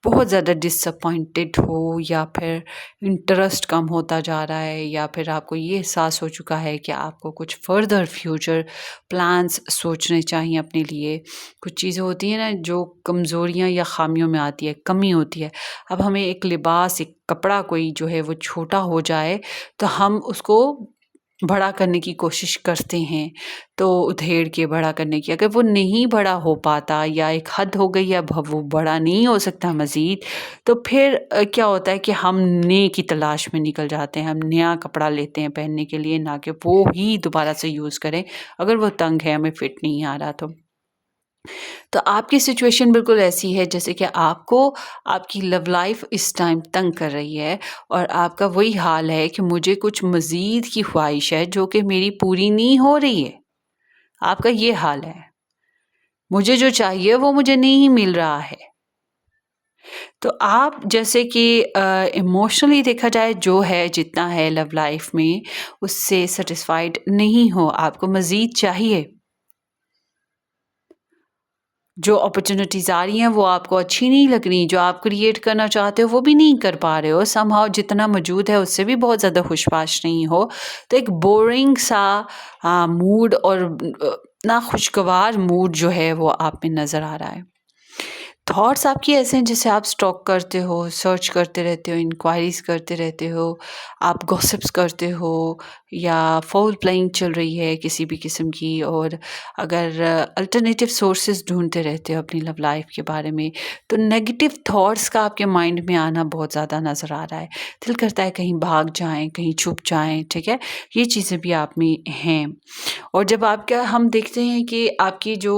बहुत ज़्यादा डिसअपॉइंटेड हो, या फिर इंटरेस्ट कम होता जा रहा है, या फिर आपको ये एहसास हो चुका है कि आपको कुछ फर्दर फ्यूचर प्लान्स सोचने चाहिए अपने लिए। कुछ चीज़ें होती हैं ना जो कमज़ोरियाँ या ख़ामियों में आती है, कमी होती है। अब हमें एक लिबास, एक कपड़ा कोई जो है वो छोटा हो जाए तो हम उसको बड़ा करने की कोशिश करते हैं, तो उधेड़ के बड़ा करने की। अगर वो नहीं बड़ा हो पाता या एक हद हो गई, अब वो बड़ा नहीं हो सकता मज़ीद, तो फिर क्या होता है कि हम नए की तलाश में निकल जाते हैं। हम नया कपड़ा लेते हैं पहनने के लिए, ना कि वो ही दोबारा से यूज़ करें अगर वो तंग है, हमें फिट नहीं आ रहा तो। तो आपकी सिचुएशन बिल्कुल ऐसी है जैसे कि आपको आपकी लव लाइफ इस टाइम तंग कर रही है और आपका वही हाल है कि मुझे कुछ मज़ीद की ख्वाहिश है जो कि मेरी पूरी नहीं हो रही है। आपका ये हाल है। मुझे जो चाहिए वो मुझे नहीं मिल रहा है। तो आप जैसे कि इमोशनली देखा जाए जो है जितना है लव लाइफ में उससे सैटिस्फाइड नहीं हो, आपको मज़ीद चाहिए। जो अपॉर्चुनिटीज़ आ रही हैं वो आपको अच्छी नहीं लग रही, जो आप क्रिएट करना चाहते हो वो भी नहीं कर पा रहे हो, समहाउ जितना मौजूद है उससे भी बहुत ज़्यादा खुशबाश नहीं हो। तो एक बोरिंग सा मूड और ना खुशगवार मूड जो है वो आप में नज़र आ रहा है। थॉट्स आपकी ऐसे हैं जैसे आप स्टॉक करते हो, सर्च करते रहते हो, इंक्वायरीज़ करते रहते हो, आप गॉसिप्स करते हो या फ़ोल प्लेइंग चल रही है किसी भी किस्म की, और अगर अल्टरनेटिव सोर्सेज़ ढूँढते रहते हो अपनी लव लाइफ़ के बारे में, तो नेगेटिव थॉट्स का आपके माइंड में आना बहुत ज़्यादा नज़र आ रहा है। दिल करता है कहीं भाग जाएँ, कहीं छुप जाएँ, ठीक है? ये चीज़ें भी आप में हैं। और जब आपका हम देखते हैं कि आपकी जो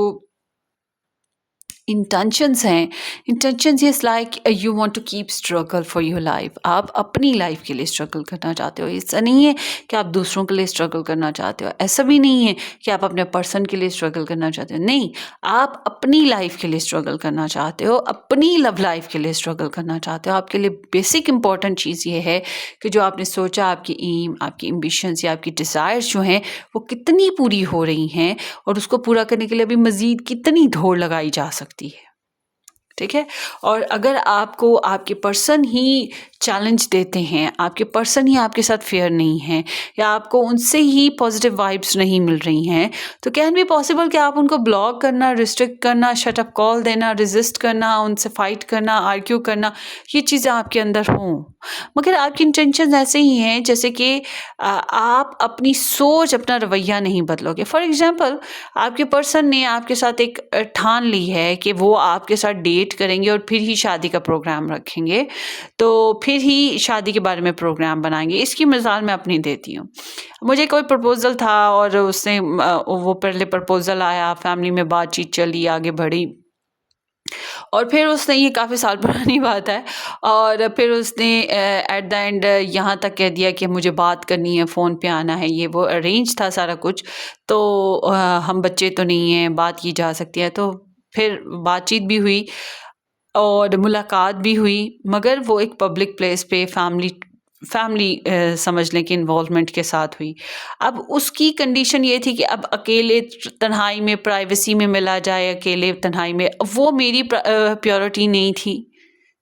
इंटेंशंस हैं, intentions is like you want to keep struggle for your life. आप अपनी लाइफ के लिए स्ट्रगल करना चाहते हो। ऐसा नहीं है कि आप दूसरों के लिए स्ट्रगल करना चाहते हो, ऐसा भी नहीं है कि आप अपने पर्सन के लिए स्ट्रगल करना चाहते हो। नहीं, आप अपनी लाइफ के लिए स्ट्रगल करना चाहते हो, अपनी लव लाइफ के लिए स्ट्रगल करना चाहते हो। आपके लिए बेसिक इंपॉर्टेंट चीज़ ये है कि जो आपने सोचा, आपकी एम, आपकी एम्बिशंस या आपकी डिज़ायर्स जो हैं वो कितनी पूरी हो रही हैं और उसको पूरा करने के लिए अभी मज़ीद कितनी दौड़ लगाई जा सकती है। ठीक है? और अगर आपको आपके पर्सन ही चैलेंज देते हैं, आपके पर्सन ही आपके साथ फेयर नहीं हैं या आपको उनसे ही पॉजिटिव वाइब्स नहीं मिल रही हैं, तो कैन बी पॉसिबल कि आप उनको ब्लॉक करना, रिस्ट्रिक्ट करना, शट अप कॉल देना, रेज़िस्ट करना, उनसे फाइट करना, आर्ग्यू करना, ये चीज़ें आपके अंदर हों। मगर आपकी इंटेंशंस ऐसे ही हैं जैसे कि आप अपनी सोच, अपना रवैया नहीं बदलोगे। फॉर एग्ज़ाम्पल, आपके पर्सन ने आपके साथ एक ठान ली है कि वो आपके साथ डेट करेंगे और फिर ही शादी का प्रोग्राम रखेंगे, तो फिर ही शादी के बारे में प्रोग्राम बनाएँगे। इसकी मिसाल मैं अपनी देती हूँ। मुझे कोई प्रपोज़ल था और उसने वो पहले प्रपोज़ल आया, फैमिली में बातचीत चली, आगे बढ़ी और फिर उसने, ये काफ़ी साल पुरानी बात है, और फिर उसने एट द एंड यहाँ तक कह दिया कि मुझे बात करनी है, फ़ोन पे आना है, ये वो अरेंज था सारा कुछ। तो हम बच्चे तो नहीं हैं, बात की जा सकती है। तो फिर बातचीत भी हुई और मुलाकात भी हुई, मगर वो एक पब्लिक प्लेस पे फैमिली फैमिली समझ लें कि इन्वॉल्वमेंट के साथ हुई। अब उसकी कंडीशन ये थी कि अब अकेले तन्हाई में, प्राइवेसी में मिला जाए, अकेले तन्हाई में, वो मेरी प्योरिटी नहीं थी।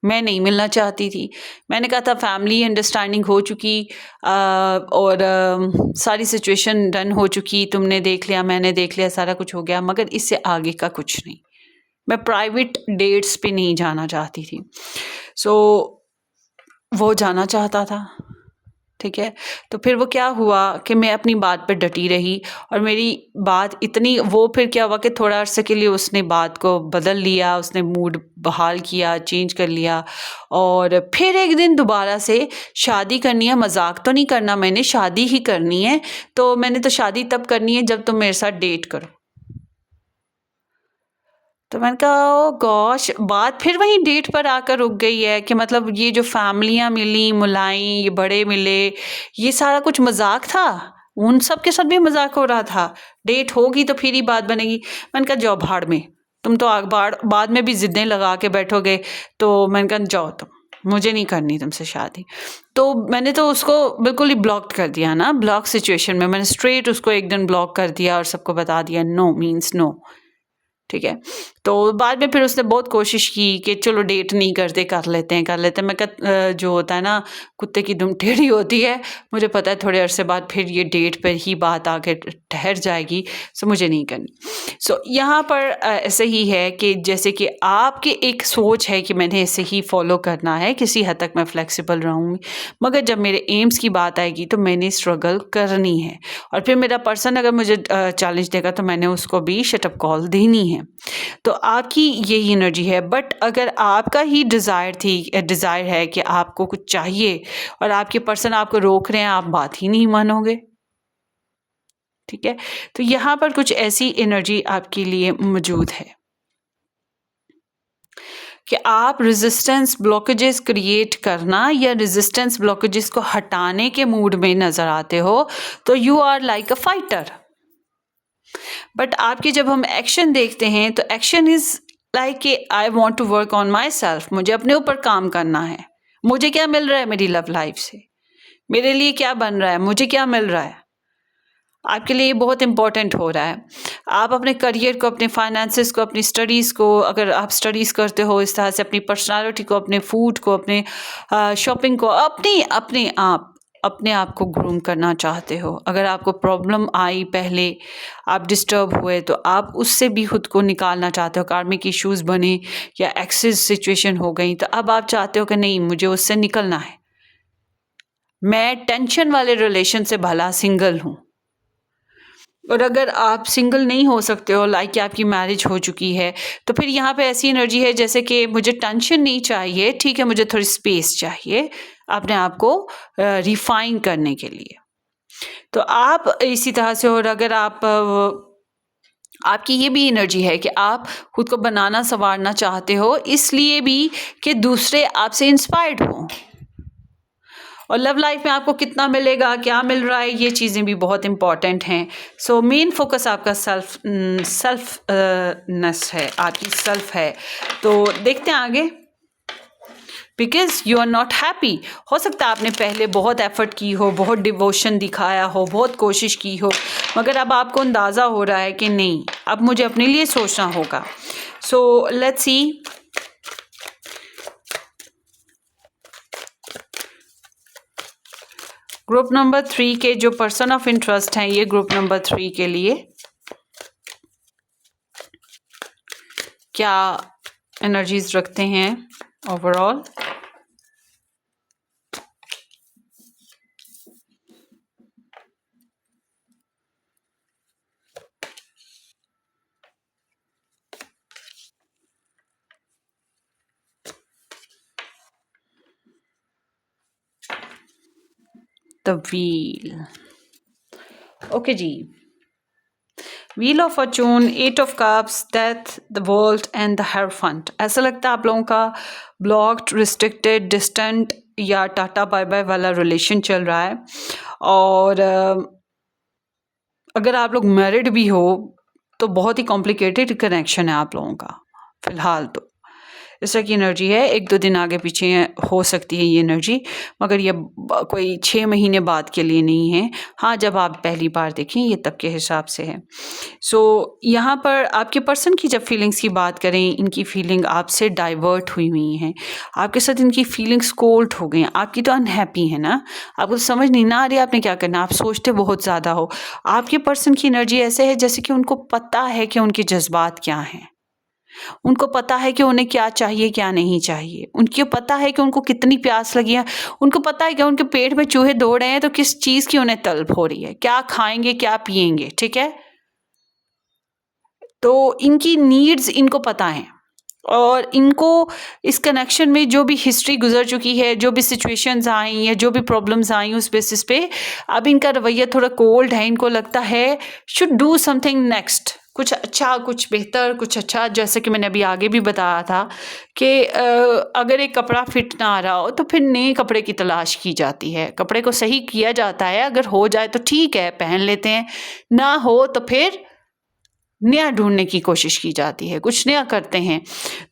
मैं नहीं मिलना चाहती थी। मैंने कहा था फैमिली अंडरस्टैंडिंग हो चुकी, और सारी सिचुएशन डन हो चुकी, तुमने देख लिया, मैंने देख लिया, सारा कुछ हो गया, मगर इससे आगे का कुछ नहीं। मैं प्राइवेट डेट्स पे नहीं जाना चाहती थी। सो वो जाना चाहता था, ठीक है? तो फिर वो क्या हुआ कि मैं अपनी बात पे डटी रही और मेरी बात इतनी, वो फिर क्या हुआ कि थोड़ा अरसे के लिए उसने बात को बदल लिया, उसने मूड बहाल किया, चेंज कर लिया और फिर एक दिन दोबारा से शादी करनी है, मज़ाक तो नहीं करना, मैंने शादी ही करनी है, तो मैंने तो शादी तब करनी है जब तुम मेरे साथ डेट करो। तो मैंने कहा ओह गॉश! बात फिर वहीं डेट पर आकर रुक गई है कि मतलब ये जो फैमिलियाँ मिली, मुलायीं, ये बड़े मिले, ये सारा कुछ मज़ाक था। उन सब के साथ भी मज़ाक हो रहा था। डेट होगी तो फिर ही बात बनेगी। मैंने कहा जाओ भाड़ में, तुम तो बाद में भी ज़िद्दें लगा के बैठोगे, तो मैंने कहा जाओ तुम, मुझे नहीं करनी तुमसे शादी। तो मैंने तो उसको बिल्कुल ही ब्लॉक कर दिया ना, ब्लॉक सिचुएशन में मैंने स्ट्रेट उसको एक दिन ब्लॉक कर दिया और सबको बता दिया नो मीन्स नो। ठीक है? तो बाद में फिर उसने बहुत कोशिश की कि चलो डेट नहीं करते, कर लेते हैं, कर लेते हैं। मैं कहा जो होता है ना, कुत्ते की दुम टेढ़ी होती है, मुझे पता है थोड़े अरसे बाद फिर ये डेट पर ही बात आके ठहर जाएगी, सो मुझे नहीं करनी। सो यहाँ पर ऐसे ही है कि जैसे कि आपकी एक सोच है कि मैंने ऐसे ही फॉलो करना है, किसी हद तक मैं फ्लेक्सिबल रहूँगी, मगर जब मेरे एम्स की बात आएगी तो मैंने स्ट्रगल करनी है और फिर मेरा पर्सन अगर मुझे चैलेंज देगा तो मैंने उसको भी शट अप कॉल देनी है। तो आपकी यही एनर्जी है, बट अगर आपका ही डिज़ायर है कि आपको कुछ चाहिए और आपके पर्सन आपको रोक रहे हैं, आप बात ही नहीं मानोगे। ठीक है? तो यहाँ पर कुछ ऐसी एनर्जी आपके लिए मौजूद है। कि आप रेजिस्टेंस ब्लॉकेजेस क्रिएट करना या रेजिस्टेंस ब्लॉकेजेस को हटाने के मूड में नज़र आते हो, तो you are like a fighter. But आपके जब हम एक्शन देखते हैं तो action is like I want to work on myself, मुझे अपने ऊपर काम करना है। मुझे क्या मिल रहा है मेरी लव लाइफ से, मेरे लिए क्या बन रहा है, मुझे क्या मिल रहा है। आपके लिए ये बहुत इंपॉर्टेंट हो रहा है। आप अपने करियर को, अपने फाइनेंसेस को, अपनी स्टडीज़ को, अगर आप स्टडीज़ करते हो इस तरह से, अपनी पर्सनालिटी को, अपने फूड को, अपने शॉपिंग को, अपने आप को ग्रूम करना चाहते हो। अगर आपको प्रॉब्लम आई, पहले आप डिस्टर्ब हुए, तो आप उससे भी खुद को निकालना चाहते हो, कार्मिक इश्यूज़ बने या एक्सेस सिचुएशन हो गई, तो अब आप चाहते हो कि नहीं, मुझे उससे निकलना है, मैं टेंशन वाले रिलेशन से भला सिंगल हूँ। और अगर आप सिंगल नहीं हो सकते हो, लाइक कि आपकी मैरिज हो चुकी है, तो फिर यहाँ पे ऐसी एनर्जी है जैसे कि मुझे टेंशन नहीं चाहिए, ठीक है, मुझे थोड़ी स्पेस चाहिए अपने आप को रिफाइन करने के लिए। तो आप इसी तरह से, और अगर आपकी ये भी एनर्जी है कि आप खुद को बनाना संवारना चाहते हो, इसलिए भी कि दूसरे आपसे इंस्पायर्ड हों। और लव लाइफ में आपको कितना मिलेगा, क्या मिल रहा है, ये चीज़ें भी बहुत इंपॉर्टेंट हैं। सो मेन फोकस आपका सेल्फनेस है, आपकी सेल्फ है। तो देखते हैं आगे। Because you are not happy. हो सकता है आपने पहले बहुत एफर्ट की हो, बहुत डिवोशन दिखाया हो, बहुत कोशिश की हो, मगर अब आपको अंदाज़ा हो रहा है कि नहीं, अब मुझे अपने लिए सोचना होगा। So let's see. Group number 3 के जो पर्सन ऑफ इंटरेस्ट हैं, ये ग्रुप नंबर 3 के लिए क्या एनर्जीज रखते हैं ओवरऑल। The wheel. ओके जी, wheel of fortune, 8 of cups, death, the world and the hierophant. ऐसा लगता है आप लोगों का ब्लॉक्ड, रिस्ट्रिक्टेड, डिस्टेंट या टाटा बाय बाय वाला रिलेशन चल रहा है। और अगर आप लोग मैरिड भी हो तो बहुत ही कॉम्प्लिकेटेड कनेक्शन है आप लोगों का फिलहाल। तो इस तरह की एनर्जी है, 1-2 दिन आगे पीछे हो सकती है ये एनर्जी, मगर ये कोई 6 महीने बाद के लिए नहीं है। हाँ, जब आप पहली बार देखें ये तब के हिसाब से है। सो यहाँ पर आपके पर्सन की जब फीलिंग्स की बात करें, इनकी फीलिंग आपसे डाइवर्ट हुई हैं, आपके साथ इनकी फीलिंग्स कोल्ड हो गई हैं। आपकी तो अनहैप्पी है ना, आपको तो समझ नहीं ना आ रही आपने क्या करना, आप सोचते बहुत ज़्यादा हो। आपके पर्सन की एनर्जी ऐसे है जैसे कि उनको पता है कि उनके जज्बात क्या हैं, उनको पता है कि उन्हें क्या चाहिए क्या नहीं चाहिए, उनको पता है कि उनको कितनी प्यास लगी है, उनको पता है कि उनके पेट में चूहे दौड़ रहे हैं तो किस चीज़ की उन्हें तलब हो रही है, क्या खाएंगे क्या पिएंगे, ठीक है। तो इनकी नीड्स इनको पता है, और इनको इस कनेक्शन में जो भी हिस्ट्री गुजर चुकी है, जो भी सिचुएशंस आई या जो भी प्रॉब्लम्स आई, उस बेसिस पे अब इनका रवैया थोड़ा कोल्ड है। इनको लगता है शुड डू समथिंग नेक्स्ट, कुछ अच्छा, कुछ बेहतर, कुछ अच्छा। जैसे कि मैंने अभी आगे भी बताया था कि अगर एक कपड़ा फिट ना आ रहा हो तो फिर नए कपड़े की तलाश की जाती है, कपड़े को सही किया जाता है, अगर हो जाए तो ठीक है पहन लेते हैं, ना हो तो फिर नया ढूंढने की कोशिश की जाती है, कुछ नया करते हैं।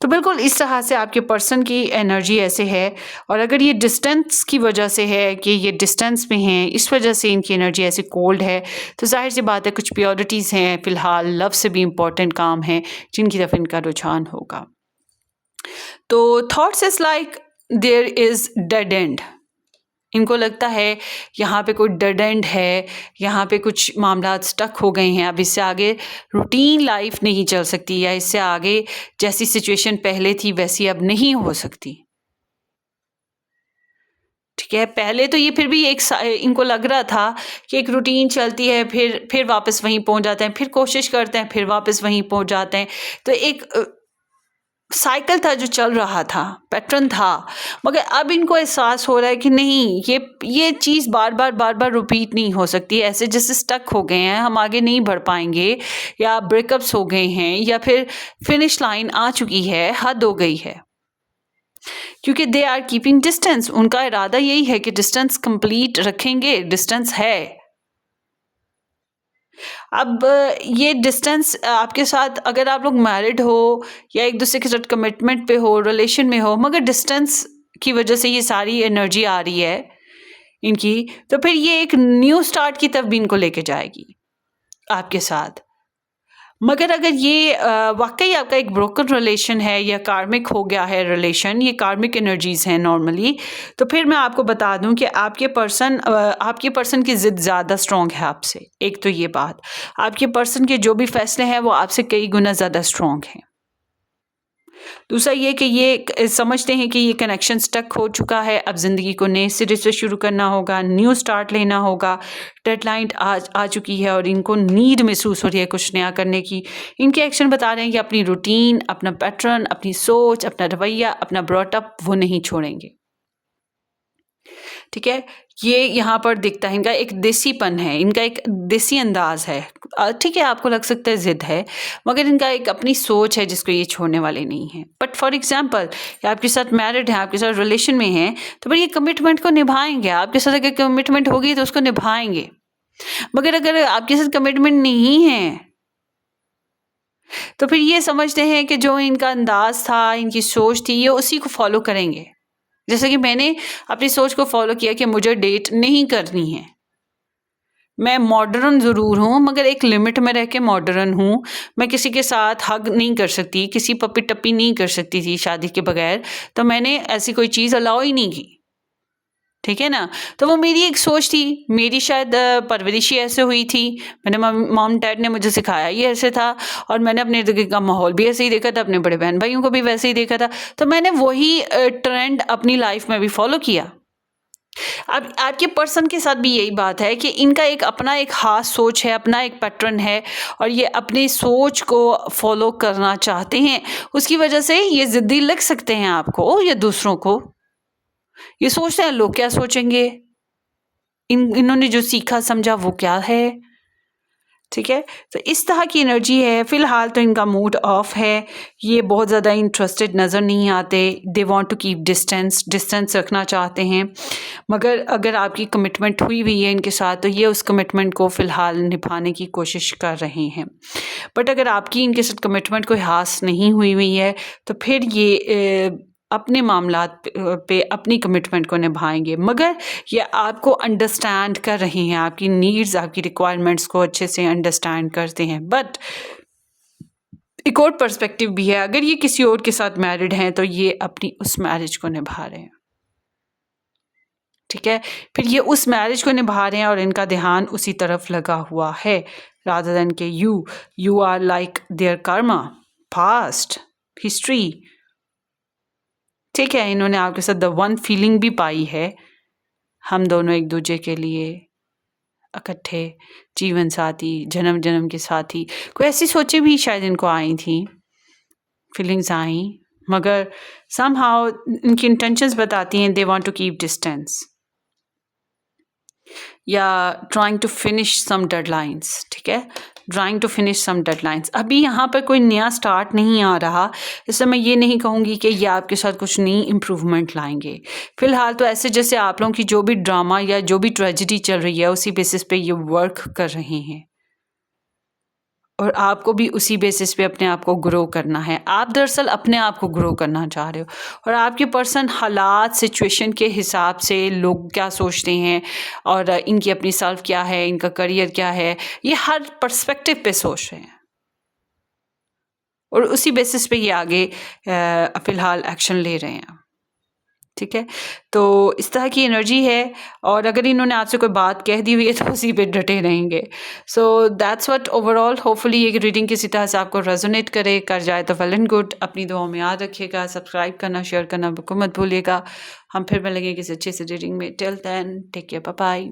तो बिल्कुल इस तरह से आपके पर्सन की एनर्जी ऐसे है। और अगर ये डिस्टेंस की वजह से है कि ये डिस्टेंस में हैं, इस वजह से इनकी एनर्जी ऐसे कोल्ड है, तो जाहिर सी बात है कुछ प्योरिटीज़ हैं फ़िलहाल, लव से भी इम्पोर्टेंट काम है जिनकी तरफ इनका रुझान होगा। तो thoughts is like there is dead end. इनको लगता है यहाँ पे कोई डेड एंड है, यहाँ पे कुछ मामला स्टक हो गए हैं, अब इससे आगे रूटीन लाइफ नहीं चल सकती, या इससे आगे जैसी सिचुएशन पहले थी वैसी अब नहीं हो सकती, ठीक है। पहले तो ये फिर भी इनको लग रहा था कि एक रूटीन चलती है, फिर वापस वहीं पहुंच जाते हैं, फिर कोशिश करते हैं, फिर वापस वहीं पहुंच जाते हैं। तो एक साइकिल था जो चल रहा था, पैटर्न था, मगर अब इनको एहसास हो रहा है कि नहीं, ये चीज़ बार बार रिपीट नहीं हो सकती। ऐसे जैसे स्टक हो गए हैं, हम आगे नहीं बढ़ पाएंगे, या ब्रेकअप्स हो गए हैं, या फिर फिनिश लाइन आ चुकी है, हद हो गई है। क्योंकि दे आर कीपिंग डिस्टेंस, उनका इरादा यही है कि डिस्टेंस कंप्लीट रखेंगे, डिस्टेंस है। अब ये डिस्टेंस आपके साथ, अगर आप लोग मैरिड हो या एक दूसरे के साथ कमिटमेंट पे हो, रिलेशन में हो, मगर डिस्टेंस की वजह से ये सारी एनर्जी आ रही है इनकी, तो फिर ये एक न्यू स्टार्ट की तरफ भी इनको लेके जाएगी आपके साथ। मगर अगर ये वाकई आपका एक ब्रोकन रिलेशन है या कार्मिक हो गया है रिलेशन, ये कार्मिक एनर्जीज हैं नॉर्मली, तो फिर मैं आपको बता दूं कि आपके पर्सन की ज़िद ज़्यादा स्ट्रॉन्ग है आपसे। एक तो ये बात, आपके पर्सन के जो भी फैसले हैं वो आपसे कई गुना ज़्यादा स्ट्रॉन्ग हैं। दूसरा ये कि ये समझते हैं कि ये कनेक्शन स्टक हो चुका है, अब ज़िंदगी को नए सिरे से शुरू करना होगा, न्यू स्टार्ट लेना होगा, डेडलाइन आ चुकी है और इनको नीड महसूस हो रही है कुछ नया करने की। इनके एक्शन बता रहे हैं कि अपनी रूटीन, अपना पैटर्न, अपनी सोच, अपना रवैया, अपना ब्रॉटअप वो नहीं छोड़ेंगे। ठीक है, ये यहाँ पर दिखता है इनका एक देसीपन है, इनका एक देसी अंदाज है। ठीक है, आपको लग सकता है जिद है, मगर इनका एक अपनी सोच है जिसको ये छोड़ने वाले नहीं हैं। बट फॉर एग्जांपल, आपके साथ मैरिड है, आपके साथ रिलेशन में हैं, तो फिर ये कमिटमेंट को निभाएंगे। आपके साथ अगर कमिटमेंट होगी तो उसको निभाएंगे। मगर अगर आपके साथ कमिटमेंट नहीं है तो फिर ये समझते हैं कि जो इनका अंदाज था, इनकी सोच थी, ये उसी को फॉलो करेंगे। जैसे कि मैंने अपनी सोच को फॉलो किया कि मुझे डेट नहीं करनी है। मैं मॉडर्न ज़रूर हूँ, मगर एक लिमिट में रह के मॉडर्न हूँ। मैं किसी के साथ हग नहीं कर सकती, किसी पप्पी टप्पी नहीं कर सकती थी शादी के बगैर, तो मैंने ऐसी कोई चीज़ अलाउ ही नहीं की। ठीक है ना? तो वो मेरी एक सोच थी, मेरी शायद परवरिश ही ऐसे हुई थी। मैंने मॉम डैड ने मुझे सिखाया ही ऐसे था, और मैंने अपने इर्द-गिर्द का माहौल भी ऐसे ही देखा था, अपने बड़े बहन भाइयों को भी वैसे ही देखा था। तो मैंने वही ट्रेंड अपनी लाइफ में भी फॉलो किया। अब आपके पर्सन के साथ भी यही बात है कि इनका एक अपना एक ख़ास सोच है, अपना एक पैटर्न है, और ये अपनी सोच को फॉलो करना चाहते हैं। उसकी वजह से ये ज़िद्दी लग सकते हैं आपको या दूसरों को। ये सोचते हैं लोग क्या सोचेंगे, इन्होंने जो सीखा समझा वो क्या है। ठीक है, तो इस तरह की एनर्जी है। फ़िलहाल तो इनका मूड ऑफ है, ये बहुत ज़्यादा इंटरेस्टेड नज़र नहीं आते। They want to keep distance रखना चाहते हैं। मगर अगर आपकी कमिटमेंट हुई है इनके साथ, तो ये उस कमिटमेंट को फ़िलहाल निभाने की कोशिश कर रहे हैं। बट अगर आपकी इनके साथ कमिटमेंट कोई ख़ास नहीं हुई है, तो फिर ये अपने मामलात पे अपनी कमिटमेंट को निभाएंगे। मगर ये आपको अंडरस्टैंड कर रहे हैं, आपकी नीड्स, आपकी रिक्वायरमेंट्स को अच्छे से अंडरस्टैंड करते हैं। बट एक और पर्सपेक्टिव भी है, अगर ये किसी और के साथ मैरिड हैं तो ये अपनी उस मैरिज को निभा रहे हैं। ठीक है, फिर ये उस मैरिज को निभा रहे हैं और इनका ध्यान उसी तरफ लगा हुआ है, रादर देन के you are like their karma, past, history. ठीक है, इन्होंने आपके साथ द वन फीलिंग भी पाई है, हम दोनों एक दूसरे के लिए इकट्ठे, जीवन साथी, जन्म जन्म के साथी। कोई ऐसी सोचें भी शायद इनको आई थी, फीलिंग्स आई, मगर समहाउ इनकी इंटेंशंस बताती हैं they want to keep distance या trying to finish some deadlines. ठीक है, trying to finish some deadlines. अभी यहाँ पर कोई नया स्टार्ट नहीं आ रहा, इससे मैं ये नहीं कहूँगी कि ये आपके साथ कुछ नई इम्प्रूवमेंट लाएंगे। फिलहाल तो ऐसे जैसे आप लोगों की जो भी ड्रामा या जो भी ट्रेजिडी चल रही है उसी बेसिस पे ये वर्क कर रहे हैं, और आपको भी उसी बेसिस पे अपने आप को ग्रो करना है। आप दरअसल अपने आप को ग्रो करना चाह रहे हो, और आपके पर्सन हालात, सिचुएशन के हिसाब से लोग क्या सोचते हैं और इनकी अपनी सेल्फ क्या है, इनका करियर क्या है, ये हर पर्सपेक्टिव पे सोच रहे हैं, और उसी बेसिस पे ये आगे फ़िलहाल एक्शन ले रहे हैं। ठीक है, तो इस तरह की एनर्जी है, और अगर इन्होंने आपसे कोई बात कह दी हुई है तो उसी पे डटे रहेंगे। So that's what overall, hopefully ये रीडिंग किसी तरह से आपको रेजोनेट कर जाए तो वेल एंड गुड। अपनी दुआओं में याद रखिएगा, सब्सक्राइब करना, शेयर करना बिल्कुल मत भूलिएगा। हम फिर मिलेंगे किसी अच्छे से रीडिंग में। Till then take care, bye bye.